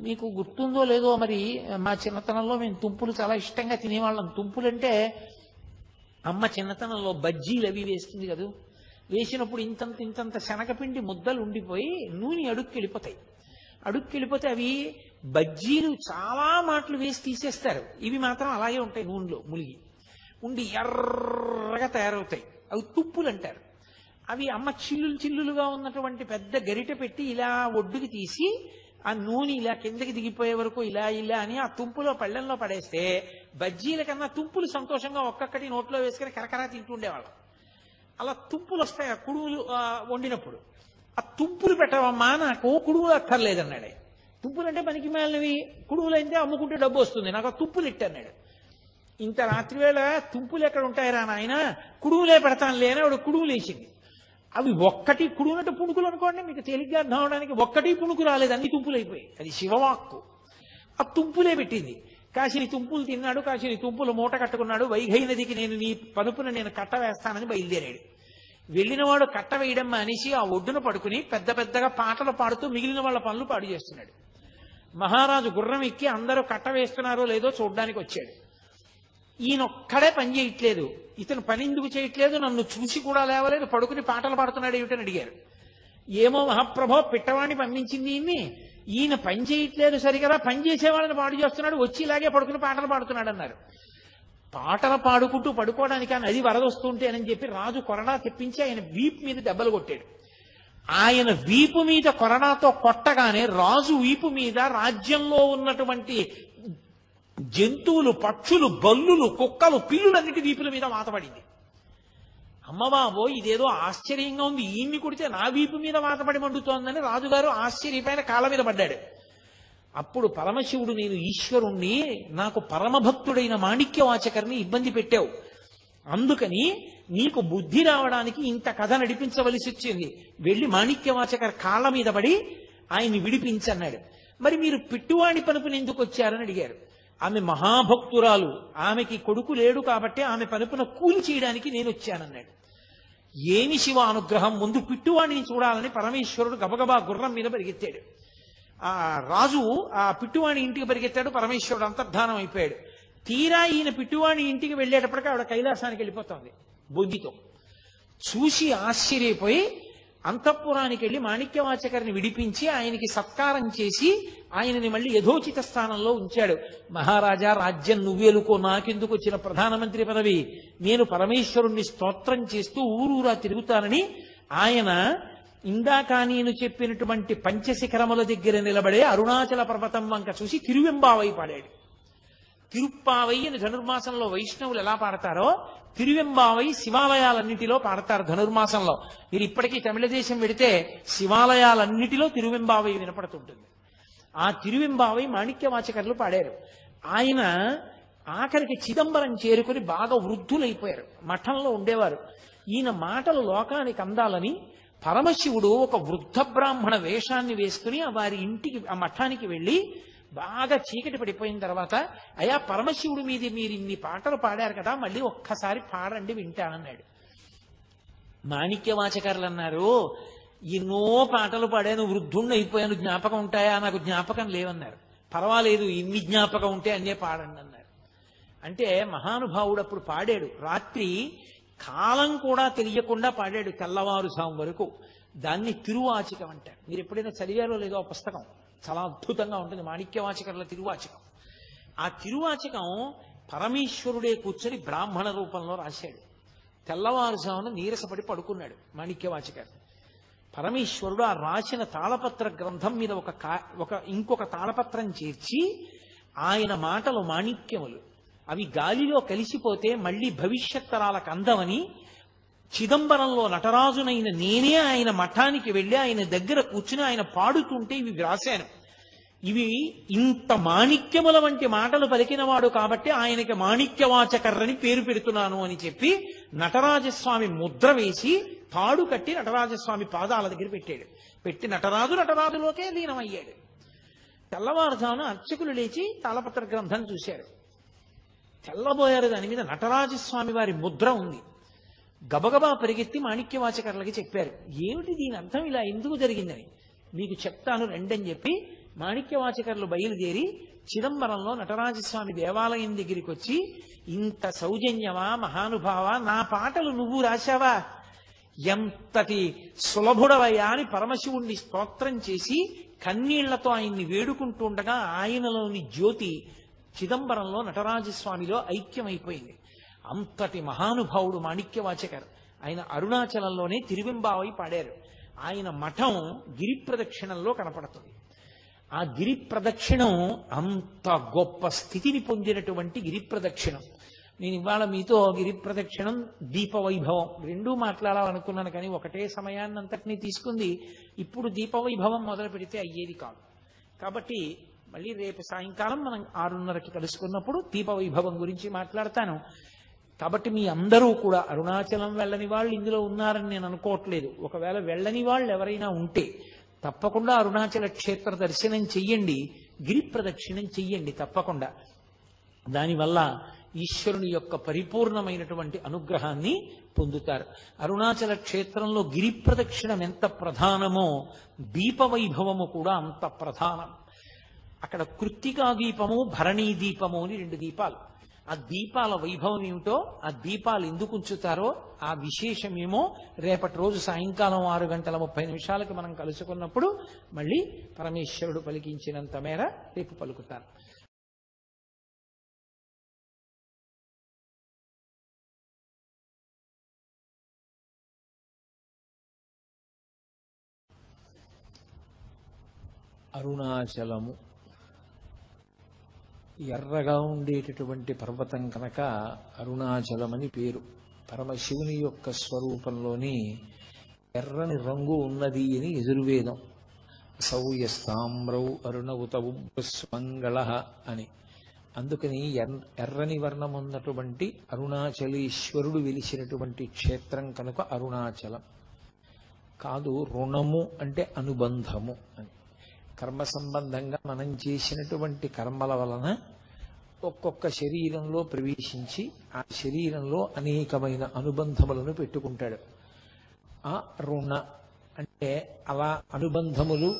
మీకు గుర్తుందో లేదో మరి, మా చిన్నతనంలో మేము తుంపులు చాలా ఇష్టంగా తినేవాళ్ళం. తుంపులంటే అమ్మ చిన్నతనంలో బజ్జీలు అవి వేస్తుంది కదా, వేసినప్పుడు ఇంతంత శనగపిండి ముద్దలు ఉండిపోయి నూనె అడుక్కెళ్ళిపోతాయి. అడుక్కెళ్ళిపోతే అవి బజ్జీలు చాలా మాటలు వేసి తీసేస్తారు, ఇవి మాత్రం అలాగే ఉంటాయి నూనెలో ములిగి ఉండి ఎర్రగా తయారవుతాయి. అవి తుప్పులు అంటారు. అవి అమ్మ చిల్లులుగా ఉన్నటువంటి పెద్ద గరిటె పెట్టి ఇలా ఒడ్డుకి తీసి ఆ నూనె ఇలా కిందకి దిగిపోయే వరకు ఇలా అని ఆ తుంపులో పళ్ళెంలో పడేస్తే బజ్జీల కన్నా తుంపులు సంతోషంగా ఒక్కొక్కటి నోట్లో వేసుకుని కరకరా తింటుండేవాళ్ళం. అలా తుంపులు వస్తాయి ఆ కుడుములు వండినప్పుడు. ఆ తుంపులు పెట్టవమ్మా, నాకు కుడుములు అక్కర్లేదన్నాడు. తుంపులు అంటే పనికి మాలినవి, కుడుములు అయితే అమ్ముకుంటే డబ్బు వస్తుంది, నాకు ఆ తుంపులు ఇట్టన్నాడు. ఇంత రాత్రివేళ తుంపులు ఎక్కడ ఉంటాయిరా నాయన, కుడుములే పెడతాను లేని ఆవిడ కుడుములు వేసింది. అవి ఒక్కటి కుడుములంటే పుణుకులు అనుకోండి, మీకు తేలిగ్గా అర్థం అవడానికి ఒక్కటి పుణుకు రాలేదు, అన్ని తుంపులు అయిపోయాయి. అది శివవాక్కు. ఆ తుంపులే పెట్టింది. కాశీని తుంపులు తిన్నాడు, కాశీని తుంపులు మూట కట్టుకున్నాడు. వైఘై నదికి నేను నీ పనుపున నేను కట్ట వేస్తానని బయలుదేరాడు. వెళ్ళినవాడు కట్ట వేయడం మానేసి ఆ ఒడ్డున పడుకుని పెద్దగా పాటలు పాడుతూ మిగిలిన వాళ్ళ పనులు పాడు చేస్తున్నాడు. మహారాజు గుర్రం ఎక్కి అందరూ కట్ట వేస్తున్నారో లేదో చూడ్డానికి వచ్చాడు. ఈయనొక్కడే పని చేయట్లేదు. ఇతను పని ఎందుకు చేయట్లేదు, నన్ను చూసి కూడా లేవలేదు, పడుకుని పాటలు పాడుతున్నాడు ఏమిటని అడిగారు. ఏమో మహాప్రభో, పిట్టవాణ్ణి పంపించింది ఈయన పని చేయట్లేదు సరిగదా, పని చేసేవాళ్ళని పాడు చేస్తున్నాడు, వచ్చి ఇలాగే పడుకుని పాటలు పాడుతున్నాడు అన్నారు. పాటలు పాడుకుంటూ పడుకోవడానికి ఆ నది వరదొస్తుంటేనని చెప్పి రాజు కొరడా తెప్పించి ఆయన వీపు మీద దెబ్బలు కొట్టాడు. ఆయన వీపు మీద కొరడాతో కొట్టగానే రాజు వీపు మీద రాజ్యంలో ఉన్నటువంటి జంతువులు, పక్షులు, బల్లులు, కుక్కలు, పిల్లులన్నిటి వీపుల మీద వాతపడింది. అమ్మబాబో, ఇదేదో ఆశ్చర్యంగా ఉంది, ఈయన్ని కొడితే నా వీపు మీద వాతపడి మండుతోందని రాజుగారు ఆశ్చర్యపైన కాళ్ళ మీద పడ్డాడు. అప్పుడు పరమశివుడు, నేను ఈశ్వరుణ్ణి, నాకు పరమభక్తుడైన మాణిక్యవాచకర్ని ఇబ్బంది పెట్టావు, అందుకని నీకు బుద్ధి రావడానికి ఇంత కథ నడిపించవలసి వచ్చింది, వెళ్ళి మాణిక్యవాచకర్ కాళ్ళ మీద పడి ఆయన్ని విడిపించన్నాడు. మరి మీరు పిట్టువాణి పనుపుని ఎందుకు వచ్చారని అడిగారు. ఆమె మహాభక్తురాలు, ఆమెకి కొడుకు లేడు కాబట్టి ఆమె పనుపున కూలి చేయడానికి నేను వచ్చానన్నాడు. ఏమి శివ అనుగ్రహం, ముందు పిట్టువాణిని చూడాలని పరమేశ్వరుడు గబగబా గుర్రం మీద పరిగెత్తాడు. ఆ రాజు ఆ పిట్టువాణి ఇంటికి పరిగెత్తాడు, పరమేశ్వరుడు అంతర్ధానం అయిపోయాడు. తీరా ఈయన పిట్టువాణి ఇంటికి వెళ్ళేటప్పటికీ ఆవిడ కైలాసానికి వెళ్ళిపోతుంది బొద్దితో. చూసి ఆశ్చర్యపోయి అంతఃపురానికి వెళ్ళి మాణిక్యవాచకర్ని విడిపించి ఆయనకి సత్కారం చేసి ఆయనని మళ్ళీ యథోచిత స్థానంలో ఉంచాడు. మహారాజా, రాజ్యం నువ్వేలుకో, నాకెందుకు వచ్చిన ప్రధానమంత్రి పదవి, నేను పరమేశ్వరుణ్ణి స్తోత్రం చేస్తూ ఊరూరా తిరుగుతానని ఆయన ఇందాక నేను చెప్పినటువంటి పంచశిఖరముల దగ్గర నిలబడే అరుణాచల పర్వతం వంక చూసి తిరువెంబావై పాడాడు. తిరుప్పావై అని ధనుర్మాసంలో వైష్ణవులు ఎలా పాడతారో తిరువెంబావై శివాలయాలన్నిటిలో పాడతారు ధనుర్మాసంలో. మీరు ఇప్పటికీ తమిళ దేశం వెడితే శివాలయాలన్నిటిలో తిరువెంబావై వినపడుతుంటుంది. ఆ తిరువెంబావై మాణిక్యవాచకర్లు పాడారు. ఆయన ఆఖరికి చిదంబరం చేరుకుని బాగా వృద్ధులైపోయారు, మఠంలో ఉండేవారు. ఈయన మాటలు లోకానికి అందాలని పరమశివుడు ఒక వృద్ధ బ్రాహ్మణ వేషాన్ని వేసుకుని వారి ఇంటికి, ఆ మఠానికి వెళ్ళి బాగా చీకటి పడిపోయిన తర్వాత, అయ్యా పరమశివుడి మీద మీరు ఇన్ని పాటలు పాడారు కదా, మళ్ళీ ఒక్కసారి పాడండి వింటానన్నాడు. మాణిక్యవాచకర్లు అన్నారు, ఎన్నో పాటలు పాడాను, వృద్ధుణ్ణి అయిపోయాను, జ్ఞాపకం ఉంటాయా, నాకు జ్ఞాపకం లేవన్నారు. పర్వాలేదు, ఇన్ని జ్ఞాపకం ఉంటే అన్నే పాడండి అన్నారు. అంటే మహానుభావుడు అప్పుడు పాడాడు. రాత్రి కాలం కూడా తెలియకుండా పాడాడు, తెల్లవారుజాము వరకు. దాన్ని తిరువాచకం అంటారు. మీరు ఎప్పుడైనా చదివారో లేదో ఆ పుస్తకం, చాలా అద్భుతంగా ఉంటుంది, మాణిక్యవాచకర్ల తిరువాచకం. ఆ తిరువాచకం పరమేశ్వరుడే కూర్చొని బ్రాహ్మణ రూపంలో రాశాడు. తెల్లవారుజామున నీరసపడి పడుకున్నాడు మాణిక్యవాచకర్. పరమేశ్వరుడు ఆ రాసిన తాళపత్ర గ్రంథం మీద ఇంకొక తాళపత్రం చేర్చి, ఆయన మాటలు మాణిక్యములు, అవి గాలిలో కలిసిపోతే మళ్ళీ భవిష్యత్ తరాలకు అందమని చిదంబరంలో నటరాజునైన నేనే ఆయన మఠానికి వెళ్ళి ఆయన దగ్గర కూర్చుని ఆయన పాడుతుంటే ఇవి వ్రాశాను. ఇవి ఇంత మాణిక్యముల వంటి మాటలు పలికినవాడు కాబట్టి ఆయనకి మాణిక్యవాచకర్రని పేరు పెడుతున్నాను అని చెప్పి నటరాజస్వామి ముద్ర వేసి తాడు కట్టి నటరాజస్వామి పాదాల దగ్గర పెట్టాడు. పెట్టి నటరాజులోకే లీనమయ్యాడు. తెల్లవారుజామున అర్చకులు లేచి తాళపత్ర గ్రంథం చూశారు. తెల్లబోయారు, దాని మీద నటరాజస్వామి వారి ముద్ర ఉంది. గబగబా పరిగెత్తి మాణిక్యవాచకర్లకి చెప్పారు, ఏమిటి దీని అర్థం, ఇలా ఎందుకు జరిగిందని. మీకు చెప్తాను రండని చెప్పి మాణిక్యవాచకర్లు బయలుదేరి చిదంబరంలో నటరాజస్వామి దేవాలయం దగ్గరికి వచ్చి, ఇంత సౌజన్యమా మహానుభావా, నా పాటలు నువ్వు రాశావా, ఎంతటి సులభుడవయ్యా అని పరమశివుణ్ణి స్తోత్రం చేసి కన్నీళ్లతో ఆయన్ని వేడుకుంటూ ఉండగా ఆయనలోని జ్యోతి చిదంబరంలో నటరాజస్వామిలో ఐక్యమైపోయింది. అంతటి మహానుభావుడు మాణిక్యవాచకర్. ఆయన అరుణాచలంలోనే తిరువెంబావై పాడారు. ఆయన మఠం గిరి ప్రదక్షిణంలో కనపడుతుంది. ఆ గిరి ప్రదక్షిణం అంత గొప్ప స్థితిని పొందినటువంటి గిరి ప్రదక్షిణం. నేను ఇవాళ మీతో గిరి ప్రదక్షిణం, దీపవైభవం రెండూ మాట్లాడాలనుకున్నాను, కానీ ఒకటే సమయాన్నంతటినీ తీసుకుంది. ఇప్పుడు దీపవైభవం మొదలు పెడితే అయ్యేది కాదు. కాబట్టి మళ్ళీ రేపు సాయంకాలం మనం 6:30కి కలుసుకున్నప్పుడు దీపవైభవం గురించి మాట్లాడతాను. కాబట్టి మీ అందరూ కూడా అరుణాచలం వెళ్ళని వాళ్ళు ఇందులో ఉన్నారని నేను అనుకోవట్లేదు. ఒకవేళ వెళ్ళని వాళ్ళు ఎవరైనా ఉంటే తప్పకుండా అరుణాచల క్షేత్ర దర్శనం చెయ్యండి, గిరి ప్రదక్షిణం చెయ్యండి తప్పకుండా. దానివల్ల ఈశ్వరుని యొక్క పరిపూర్ణమైనటువంటి అనుగ్రహాన్ని పొందుతారు. అరుణాచల క్షేత్రంలో గిరి ప్రదక్షిణం ఎంత ప్రధానమో దీపవైభవము కూడా అంత ప్రధానం. అక్కడ కృత్తికా దీపము, భరణీ దీపము అని 2 దీపాలు. ఆ దీపాల వైభవం ఏమిటో, ఆ దీపాలు ఎందుకు ఉంచుతారో ఆ విశేషమేమో రేపటి రోజు సాయంకాలం 6:30 మనం కలుసుకున్నప్పుడు మళ్ళీ పరమేశ్వరుడు పలికించినంత మేర రేపు పలుకుతారు. అరుణాచలము ఎర్రగా ఉండేటటువంటి పర్వతం కనుక అరుణాచలమని పేరు. పరమశివుని యొక్క స్వరూపంలోని ఎర్రని రంగు ఉన్నది అని యజుర్వేదం. సౌయస్తామ్రౌ అరుణవుతవుస్మంగళ అని. అందుకని ఎర్రని వర్ణం ఉన్నటువంటి అరుణాచలేశ్వరుడు వెలిసినటువంటి క్షేత్రం కనుక అరుణాచలం. కాదు, రుణము అంటే అనుబంధము అని. కర్మ సంబంధంగా మనం చేసినటువంటి కర్మల వలన ఒక్కొక్క శరీరంలో ప్రవేశించి ఆ శరీరంలో అనేకమైన అనుబంధములను పెట్టుకుంటాడు. ఆ రుణ అంటే అలా అనుబంధములు,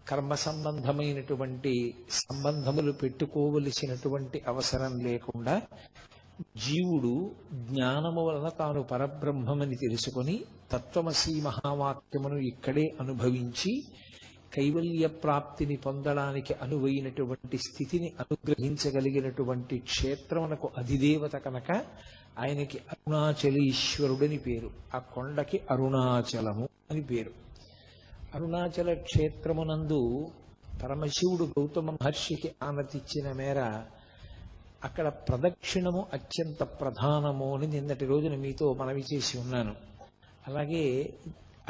కర్మ సంబంధమైనటువంటి సంబంధములు పెట్టుకోవలసినటువంటి అవసరం లేకుండా జీవుడు జ్ఞానము వలన తాను పరబ్రహ్మమని తెలుసుకొని తత్వమసీ మహావాక్యమును ఇక్కడే అనుభవించి కైవల్య ప్రాప్తిని పొందడానికి అనువైనటువంటి స్థితిని అనుగ్రహించగలిగినటువంటి క్షేత్రమునకు అధిదేవత కనుక ఆయనకి అరుణాచలేశ్వరుడని పేరు. ఆ కొండకి అరుణాచలము అని పేరు. అరుణాచల క్షేత్రమునందు పరమశివుడు గౌతమ మహర్షికి ఆనతిచ్చిన మేర అక్కడ ప్రదక్షిణము అత్యంత ప్రధానము అని నిన్నటి రోజున మీతో మనవి చేసి ఉన్నాను. అలాగే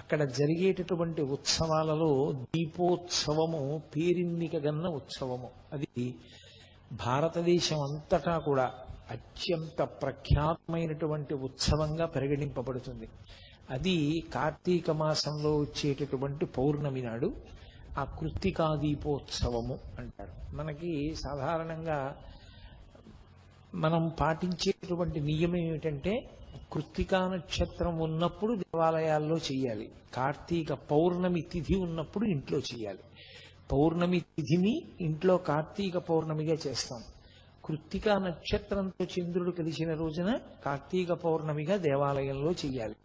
అక్కడ జరిగేటటువంటి ఉత్సవాలలో దీపోత్సవము పేరెన్నికగన్న ఉత్సవము. అది భారతదేశం అంతటా కూడా అత్యంత ప్రఖ్యాతమైనటువంటి ఉత్సవంగా పరిగణింపబడుతుంది. అది కార్తీక మాసంలో వచ్చేటటువంటి పౌర్ణమి నాడు ఆ కృత్తికా దీపోత్సవము అంటారు. మనకి సాధారణంగా మనం పాటించేటువంటి నియమం ఏమిటంటే కృత్తికా నక్షత్రం ఉన్నప్పుడు దేవాలయాల్లో చెయ్యాలి, కార్తీక పౌర్ణమి తిథి ఉన్నప్పుడు ఇంట్లో చెయ్యాలి. పౌర్ణమి తిథిని ఇంట్లో కార్తీక పౌర్ణమిగా చేస్తాం. కృత్తికా నక్షత్రంతో చంద్రుడు కలిసిన రోజున కార్తీక పౌర్ణమిగా దేవాలయంలో చెయ్యాలి.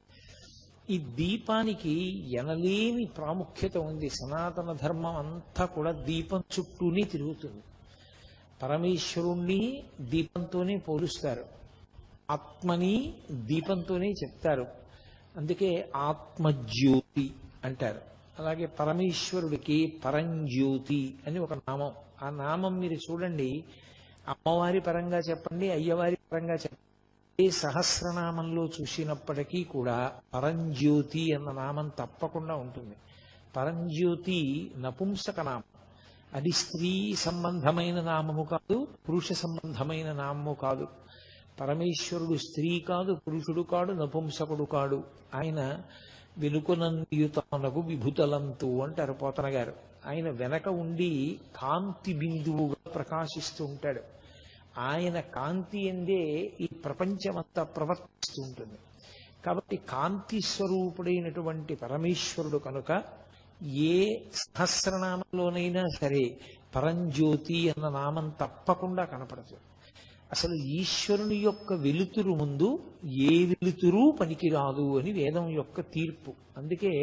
ఈ దీపానికి ఎనలేని ప్రాముఖ్యత ఉంది. సనాతన ధర్మం అంతా కూడా దీపం చుట్టూనే తిరుగుతుంది. పరమేశ్వరుణ్ణి దీపంతోనే పోలుస్తారు, ఆత్మని దీపంతోనే చెప్తారు. అందుకే ఆత్మజ్యోతి అంటారు. అలాగే పరమేశ్వరుడికి పరంజ్యోతి అని ఒక నామం. ఆ నామం మీరు చూడండి, అమ్మవారి పరంగా చెప్పండి, అయ్యవారి పరంగా చెప్పండి, ఏ సహస్రనామంలో చూసినప్పటికీ కూడా పరంజ్యోతి అన్న నామం తప్పకుండా ఉంటుంది. పరంజ్యోతి నపుంసక నామం. అది స్త్రీ సంబంధమైన నామము కాదు, పురుష సంబంధమైన నామము కాదు. పరమేశ్వరుడు స్త్రీ కాదు, పురుషుడు కాడు, నపుంసకుడు కాడు. ఆయన వెనుకనందియుతానకు విభుతలంతు అంటారు పోతన గారు. ఆయన వెనక ఉండి కాంతి బిందువుగా ప్రకాశిస్తూ ఉంటాడు. ఆయన కాంతి ఎందే ఈ ప్రపంచమంతా ప్రవర్తిస్తూ ఉంటుంది. కాబట్టి కాంతి స్వరూపుడైనటువంటి పరమేశ్వరుడు కనుక ఏ సహస్రనామంలోనైనా సరే పరంజ్యోతి అన్న నామం తప్పకుండా కనపడుతుంది. అసలు ఈశ్వరుని యొక్క వెలుతురు ముందు ఏ వెలుతురు పనికిరాదు అని వేదం యొక్క తీర్పు. అందుకే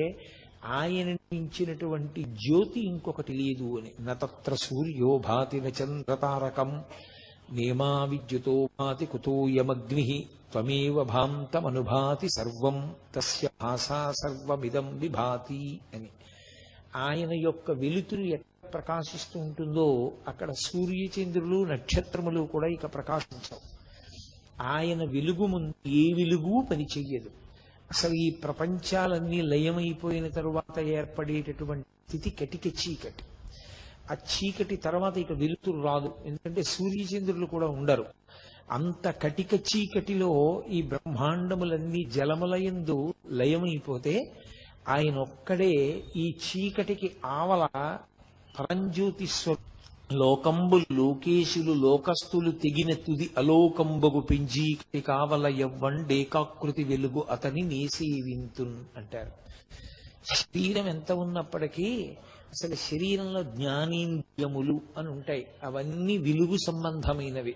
ఆయన మించినటువంటి జ్యోతి ఇంకొకటి లేదు అని. నత్ర సూర్యో భాతి చంద్రతారకం నేమా విద్యుతో భాతి కుతోయమగ్ని త్వమేవ భాంతమనుభాతి సర్వం తస్య భాసా సర్వమిదం విభాతి అని. ఆయన యొక్క వెలుతురు ఎక్కడ ప్రకాశిస్తూ ఉంటుందో అక్కడ సూర్యచంద్రులు నక్షత్రములు కూడా ఇక ప్రకాశించవు. ఆయన వెలుగు ముందు ఏ వెలుగు పనిచెయ్యదు. అసలు ఈ ప్రపంచాలన్నీ లయమైపోయిన తరువాత ఏర్పడేటటువంటి స్థితి కటిక చీకటి. ఆ చీకటి తర్వాత ఇక వెలుతురు రాదు, ఎందుకంటే సూర్యచంద్రులు కూడా ఉండరు. అంత కటిక చీకటిలో ఈ బ్రహ్మాండములన్నీ జలములయందు లయమైపోతే ఆయన ఒక్కడే ఈ చీకటికి ఆవల పరంజ్యోతిస్వ లోకంబులు లోకేశులు లోకస్తులు తెగిన తుది అలోకంబగు పింజీకటి కావల ఎవ్వండేకాకృతి వెలుగు అతని నేసేవింతున్ అంటారు. శరీరం ఎంత ఉన్నప్పటికీ అసలు శరీరంలో జ్ఞానేంద్రియములు అని ఉంటాయి. అవన్నీ వెలుగు సంబంధమైనవి.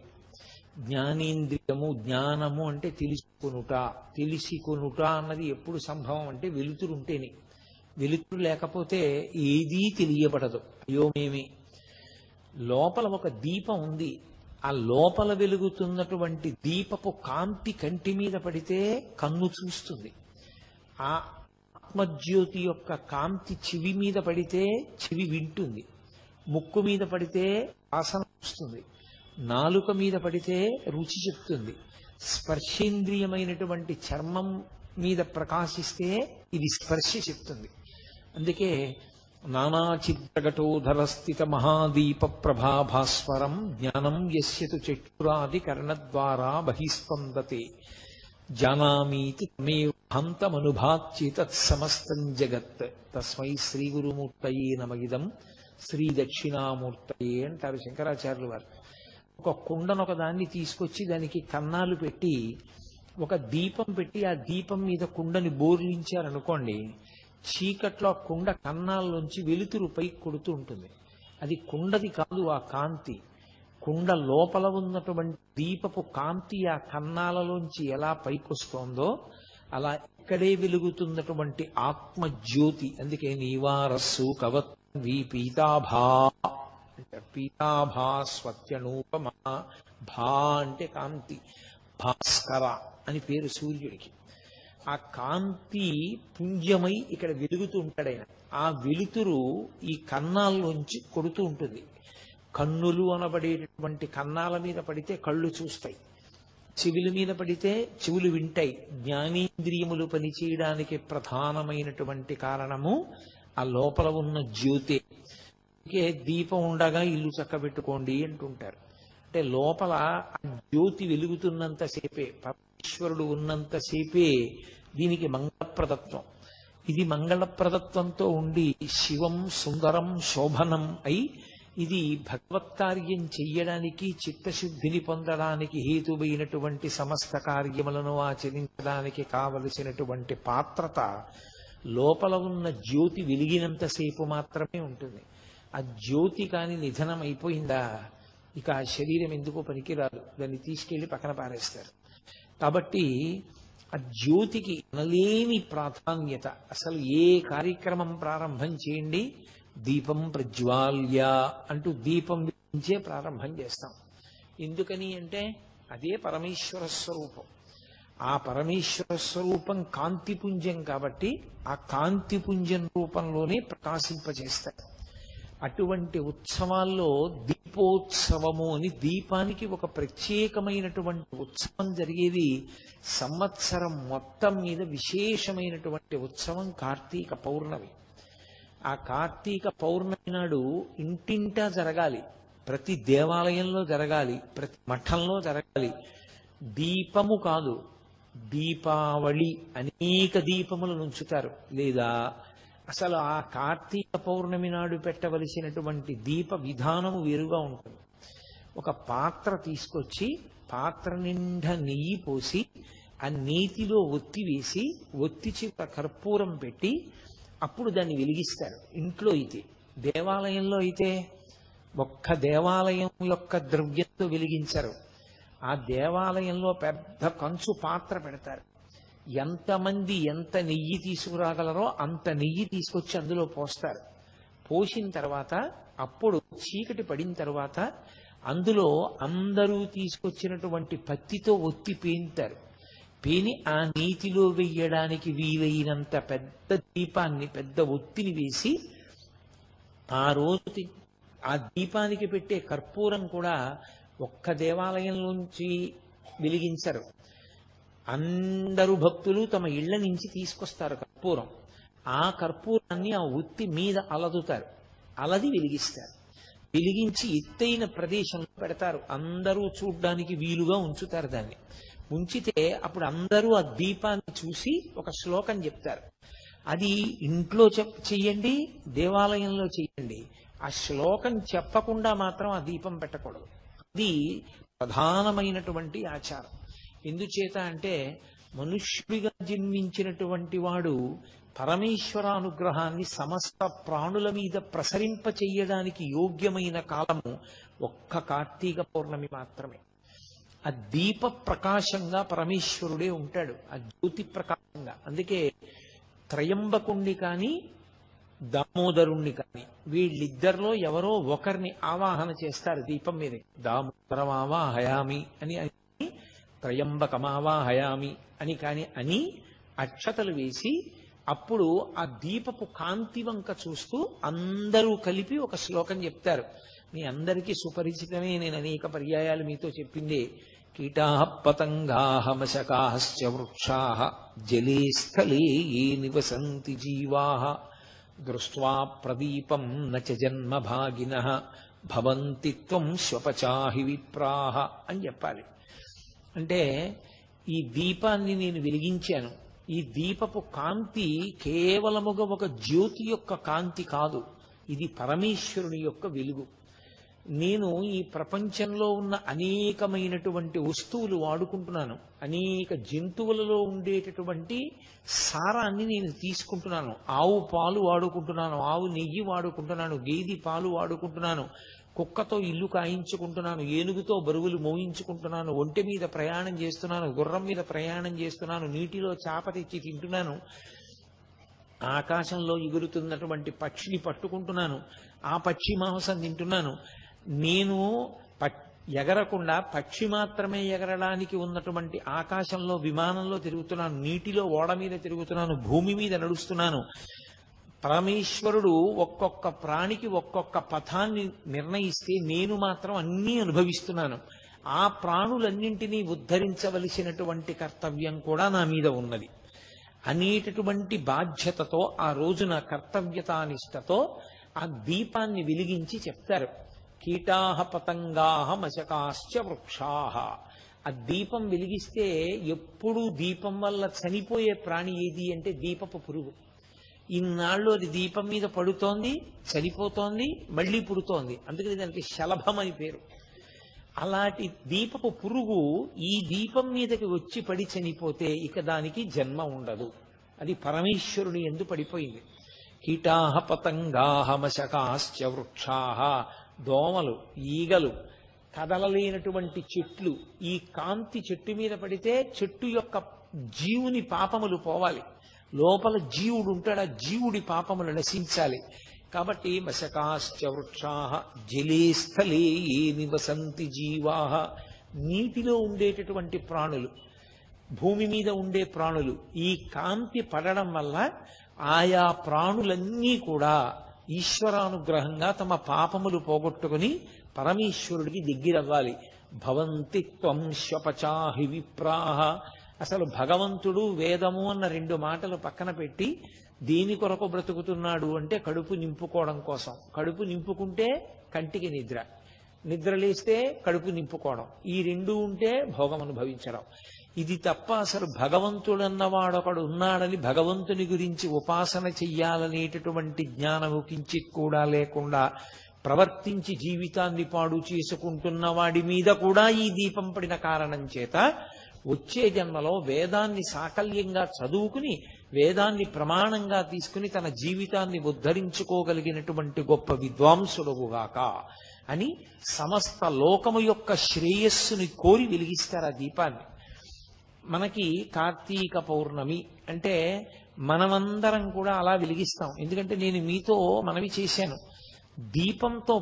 జ్ఞానేంద్రియము, జ్ఞానము అంటే తెలుసుకొనుట. తెలిసికొనుట అన్నది ఎప్పుడు సంభవం అంటే వెలుతురు ఉంటేనే. వెలుతురు లేకపోతే ఏదీ తెలియబడదు. అయోమేమి. లోపల ఒక దీపం ఉంది. ఆ లోపల వెలుగుతున్నటువంటి దీపపు కాంతి కంటి మీద పడితే కన్ను చూస్తుంది. ఆ ఆత్మజ్యోతి యొక్క కాంతి చెవి మీద పడితే చెవి వింటుంది. ముక్కు మీద పడితే వాసన వస్తుంది. నాలుక మీద పడితే రుచి చెప్తుంది. స్పర్శేంద్రియమైనటువంటి చర్మం మీద ప్రకాశిస్తే ఇది స్పర్శ చెప్తుంది. అందుకే నానాచిత్రఘటోధర స్థిత మహాదీప ప్రభాభాస్వరం జ్ఞానం యస్యతు చక్షురాది కర్ణద్వారా బహిస్పందతే జానామీతి తమేవాంతమనుభాత్యేతత్ తత్సమస్తం జగత్ తస్మై శ్రీ గురుమూర్తయే నమగిదం శ్రీ దక్షిణామూర్తయే అంటారు శంకరాచార్యులు వారు. ఒక కుండను ఒక దాన్ని తీసుకొచ్చి దానికి కన్నాలు పెట్టి ఒక దీపం పెట్టి ఆ దీపం మీద కుండని బోర్లించారనుకోండి, చీకట్లో ఆ కుండ కన్నాల్లోంచి వెలుతురు పైకి కొడుతూ ఉంటుంది. అది కుండది కాదు, ఆ కాంతి. కుండ లోపల ఉన్నటువంటి దీపపు కాంతి ఆ కన్నాలలోంచి ఎలా పైకొస్తోందో అలా ఇక్కడే వెలుగుతున్నటువంటి ఆత్మజ్యోతి. అందుకే నీవారస్సు కవత్ పీతాభా పీతాభా స్వత్యనూపమా. భా అంటే కాంతి, భాస్కర అని పేరు సూర్యుడికి. ఆ కాంతి పుంజమై ఇక్కడ వెలుగుతూ ఉంటాడు ఆయన. ఆ వెలుతురు ఈ కన్నాల్లోంచి కొడుతూ ఉంటుంది. కన్నులు అనబడేటటువంటి కన్నాల మీద పడితే కళ్ళు చూస్తాయి, చెవుల మీద పడితే చెవులు వింటాయి. జ్ఞానేంద్రియములు పనిచేయడానికి ప్రధానమైనటువంటి కారణము ఆ లోపల ఉన్న జ్యోతే. దీపం ఉండగా ఇల్లు చక్కబెట్టుకోండి అంటుంటారు. అంటే లోపల ఆ జ్యోతి వెలుగుతున్నంతసేపే, పరమేశ్వరుడు ఉన్నంతసేపే దీనికి మంగళప్రదత్వం. ఇది మంగళప్రదత్వంతో ఉండి శివం సుందరం శోభనం అయి ఇది భగవత్కార్యం చెయ్యడానికి, చిత్తశుద్ధిని పొందడానికి హేతువైనటువంటి సమస్త కార్యములను ఆచరించడానికి కావలసినటువంటి పాత్రత లోపల ఉన్న జ్యోతి వెలిగినంతసేపు మాత్రమే ఉంటుంది. ఆ జ్యోతి కాని నిధనం అయిపోయిందా ఇక ఆ శరీరం ఎందుకో పనికిరాదు, దాన్ని తీసుకెళ్లి పక్కన పారేస్తారు. కాబట్టి ఆ జ్యోతికి అనలేని ప్రాధాన్యత. అసలు ఏ కార్యక్రమం ప్రారంభం చేయండి, దీపం ప్రజ్వాల్య అంటూ దీపం వెలిగించే ప్రారంభం చేస్తాం. ఎందుకని అంటే అదే పరమేశ్వర స్వరూపం. ఆ పరమేశ్వర స్వరూపం కాంతిపుంజం కాబట్టి ఆ కాంతిపుంజం రూపంలోనే ప్రకాశింపజేస్తారు. అటువంటి ఉత్సవాల్లో దీపోత్సవము అని, దీపానికి ఒక ప్రత్యేకమైనటువంటి ఉత్సవం జరిగేది. సంవత్సరం మొత్తం మీద విశేషమైనటువంటి ఉత్సవం కార్తీక పౌర్ణమి. ఆ కార్తీక పౌర్ణమి నాడు ఇంటింటా జరగాలి, ప్రతి దేవాలయంలో జరగాలి, ప్రతి మఠంలో జరగాలి. దీపము కాదు, దీపావళి, అనేక దీపములను ఉంచుతారు. లేదా అసలు ఆ కార్తీక పౌర్ణమి నాడు పెట్టవలసినటువంటి దీప విధానము వేరుగా ఉంటుంది. ఒక పాత్ర తీసుకొచ్చి పాత్ర నిండా నెయ్యి పోసి ఆ నేతిలో ఒత్తి వేసి ఒత్తి చివర కర్పూరం పెట్టి అప్పుడు దాన్ని వెలిగిస్తారు. ఇంట్లో అయితే, దేవాలయంలో అయితే ఒక్క దేవాలయం యొక్క ద్రవ్యంతో వెలిగించరు. ఆ దేవాలయంలో పెద్ద కంచు పాత్ర పెడతారు. ఎంతమంది ఎంత నెయ్యి తీసుకురాగలరో అంత నెయ్యి తీసుకొచ్చి అందులో పోస్తారు. పోసిన తర్వాత అప్పుడు చీకటి పడిన తర్వాత అందులో అందరూ తీసుకొచ్చినటువంటి పత్తితో ఒత్తి పేంతారు. పేని ఆ నీతిలో వెయ్యడానికి వీలైనంత పెద్ద దీపాన్ని, పెద్ద ఒత్తిని వేసి ఆ రోజు ఆ దీపానికి పెట్టే కర్పూరం కూడా ఒక్క దేవాలయంలోంచి వెలిగించరు. అందరూ భక్తులు తమ ఇళ్ల నుంచి తీసుకొస్తారు కర్పూరం. ఆ కర్పూరాన్ని ఆ ఒత్తి మీద అలదుతారు, అలది వెలిగిస్తారు. వెలిగించి ఎత్తైన ప్రదేశంలో పెడతారు. అందరూ చూడ్డానికి వీలుగా ఉంచుతారు. దాన్ని ఉంచితే అప్పుడు అందరూ ఆ దీపాన్ని చూసి ఒక శ్లోకం చెప్తారు. అది ఇంట్లో చెయ్యండి, దేవాలయంలో చెయ్యండి. ఆ శ్లోకం చెప్పకుండా మాత్రం ఆ దీపం పెట్టకూడదు. అది ప్రధానమైనటువంటి ఆచారం. ఎందుచేత అంటే మనుష్యుడిగా జన్మించినటువంటి వాడు పరమేశ్వరానుగ్రహాన్ని సమస్త ప్రాణుల మీద ప్రసరింప చెయ్యడానికి యోగ్యమైన కాలము ఒక్క కార్తీక పౌర్ణమి మాత్రమే. ఆ దీప ప్రకాశంగా పరమేశ్వరుడే ఉంటాడు, ఆ జ్యోతి ప్రకాశంగా. అందుకే త్రయంబకుణ్ణి కాని దామోదరుణ్ణి కాని వీళ్ళిద్దరిలో ఎవరో ఒకరిని ఆవాహన చేస్తారు దీపం మీద. దామోదరమావాహయామి అని అని, త్రయంబకమావాహయామి అని కాని అని అక్షతలు వేసి అప్పుడు ఆ దీపపు కాంతి వంక చూస్తూ అందరూ కలిపి ఒక శ్లోకం చెప్తారు. మీ అందరికీ సుపరిచితమే, నేను అనేక పర్యాయాలు మీతో చెప్పిందే. కీటాః పతంగాః మశకాశ్చ వృక్షాః జలే స్థలే ఏ నివసంతి జీవాః దృష్ట్వా ప్రదీపం నచ జన్మ భాగినః భవంతి త్వం శ్వపచాహి విప్రాః అని చెప్పాలి. అంటే ఈ దీపాన్ని నేను వెలిగించాను. ఈ దీపపు కాంతి కేవలముగా ఒక జ్యోతి యొక్క కాంతి కాదు, ఇది పరమేశ్వరుని యొక్క వెలుగు. నేను ఈ ప్రపంచంలో ఉన్న అనేకమైనటువంటి వస్తువులు వాడుకుంటున్నాను. అనేక జంతువులలో ఉండేటటువంటి సారాన్ని నేను తీసుకుంటున్నాను. ఆవు పాలు వాడుకుంటున్నాను, ఆవు నెయ్యి వాడుకుంటున్నాను, గేదె పాలు వాడుకుంటున్నాను, కుక్కతో ఇల్లు కాయించుకుంటున్నాను, ఏనుగుతో బరువులు మోయించుకుంటున్నాను, ఒంటె మీద ప్రయాణం చేస్తున్నాను, గుర్రం మీద ప్రయాణం చేస్తున్నాను, నీటిలో చేప తెచ్చి తింటున్నాను, ఆకాశంలో ఎగురుతున్నటువంటి పక్షిని పట్టుకుంటున్నాను, ఆ పక్షి మాంసం తింటున్నాను. నేను ఎగరకుండా పక్షి మాత్రమే ఎగరడానికి ఉన్నటువంటి ఆకాశంలో విమానంలో తిరుగుతున్నాను, నీటిలో ఓడ మీద తిరుగుతున్నాను, భూమి మీద నడుస్తున్నాను. పరమేశ్వరుడు ఒక్కొక్క ప్రాణికి ఒక్కొక్క పథాన్ని నిర్ణయిస్తే నేను మాత్రం అన్నీ అనుభవిస్తున్నాను. ఆ ప్రాణులన్నింటినీ ఉద్ధరించవలసినటువంటి కర్తవ్యం కూడా నా మీద ఉన్నది అనేటటువంటి బాధ్యతతో ఆ రోజున కర్తవ్యతానిష్టతో ఆ దీపాన్ని వెలిగించి చెప్తారు. కీటాః పతంగాః మశకాశ్చ వృక్షాః. ఆ దీపం వెలిగిస్తే ఎప్పుడూ దీపం వల్ల చనిపోయే ప్రాణి ఏది అంటే దీపపు పురుగు. ఇన్నాళ్ళు అది దీపం మీద పడుతోంది, చనిపోతోంది, మళ్ళీ పుడుతోంది. అందుకని దానికి శలభం అని పేరు. అలాంటి దీపపు పురుగు ఈ దీపం మీదకి వచ్చి పడి చనిపోతే ఇక దానికి జన్మ ఉండదు. అది పరమేశ్వరుని యందు పడిపోయింది. కీటాః పతంగాః మశకాశ్చ వృక్షాః. దోమలు, ఈగలు, కదలలేనటువంటి చెట్లు, ఈ కాంతి చెట్టు మీద పడితే చెట్టు యొక్క జీవుని పాపములు పోవాలి. లోపల జీవుడు ఉంటాడు, ఆ జీవుడి పాపములు నశించాలి. కాబట్టి మశకాశ్చ వృక్షాః జలే స్థలే ఏ నివసంతి జీవాః. నీటిలో ఉండేటటువంటి ప్రాణులు, భూమి మీద ఉండే ప్రాణులు, ఈ కాంతి పడడం వల్ల ఆయా ప్రాణులన్నీ కూడా ఈశ్వరానుగ్రహంగా తమ పాపములు పోగొట్టుకుని పరమేశ్వరుడికి దగ్గరవ్వాలి. భవంతి త్వం శ్వపచాహి విప్రాః. అసలు భగవంతుడు వేదము అన్న రెండు మాటలు పక్కన పెట్టి దేని కొరకు బ్రతుకుతున్నాడు అంటే కడుపు నింపుకోవడం కోసం. కడుపు నింపుకుంటే కంటికి నిద్ర, నిద్ర లేస్తే కడుపు నింపుకోవడం, ఈ రెండు ఉంటే భోగం అనుభవించడం. ఇది తప్ప అసలు భగవంతుడన్నవాడొకడు ఉన్నాడని భగవంతుని గురించి ఉపాసన చెయ్యాలనేటటువంటి జ్ఞానము కించిత్ కూడా లేకుండా ప్రవర్తించి జీవితాన్ని పాడు చేసుకుంటున్న వాడి మీద కూడా ఈ దీపం పడిన కారణం చేత వచ్చే జన్మలో వేదాన్ని సాకల్యంగా చదువుకుని వేదాన్ని ప్రమాణంగా తీసుకుని తన జీవితాన్ని ఉద్ధరించుకోగలిగినటువంటి గొప్ప విద్వాంసుడవుగాక అని సమస్త లోకము యొక్క శ్రేయస్సుని కోరి వెలిగిస్తారు ఆ దీపాన్ని. మనకి కార్తీక పౌర్ణమి అంటే మనమందరం కూడా అలా వెలిగిస్తాం. ఎందుకంటే నేను మీతో మనవి చేశాను, దీపంతో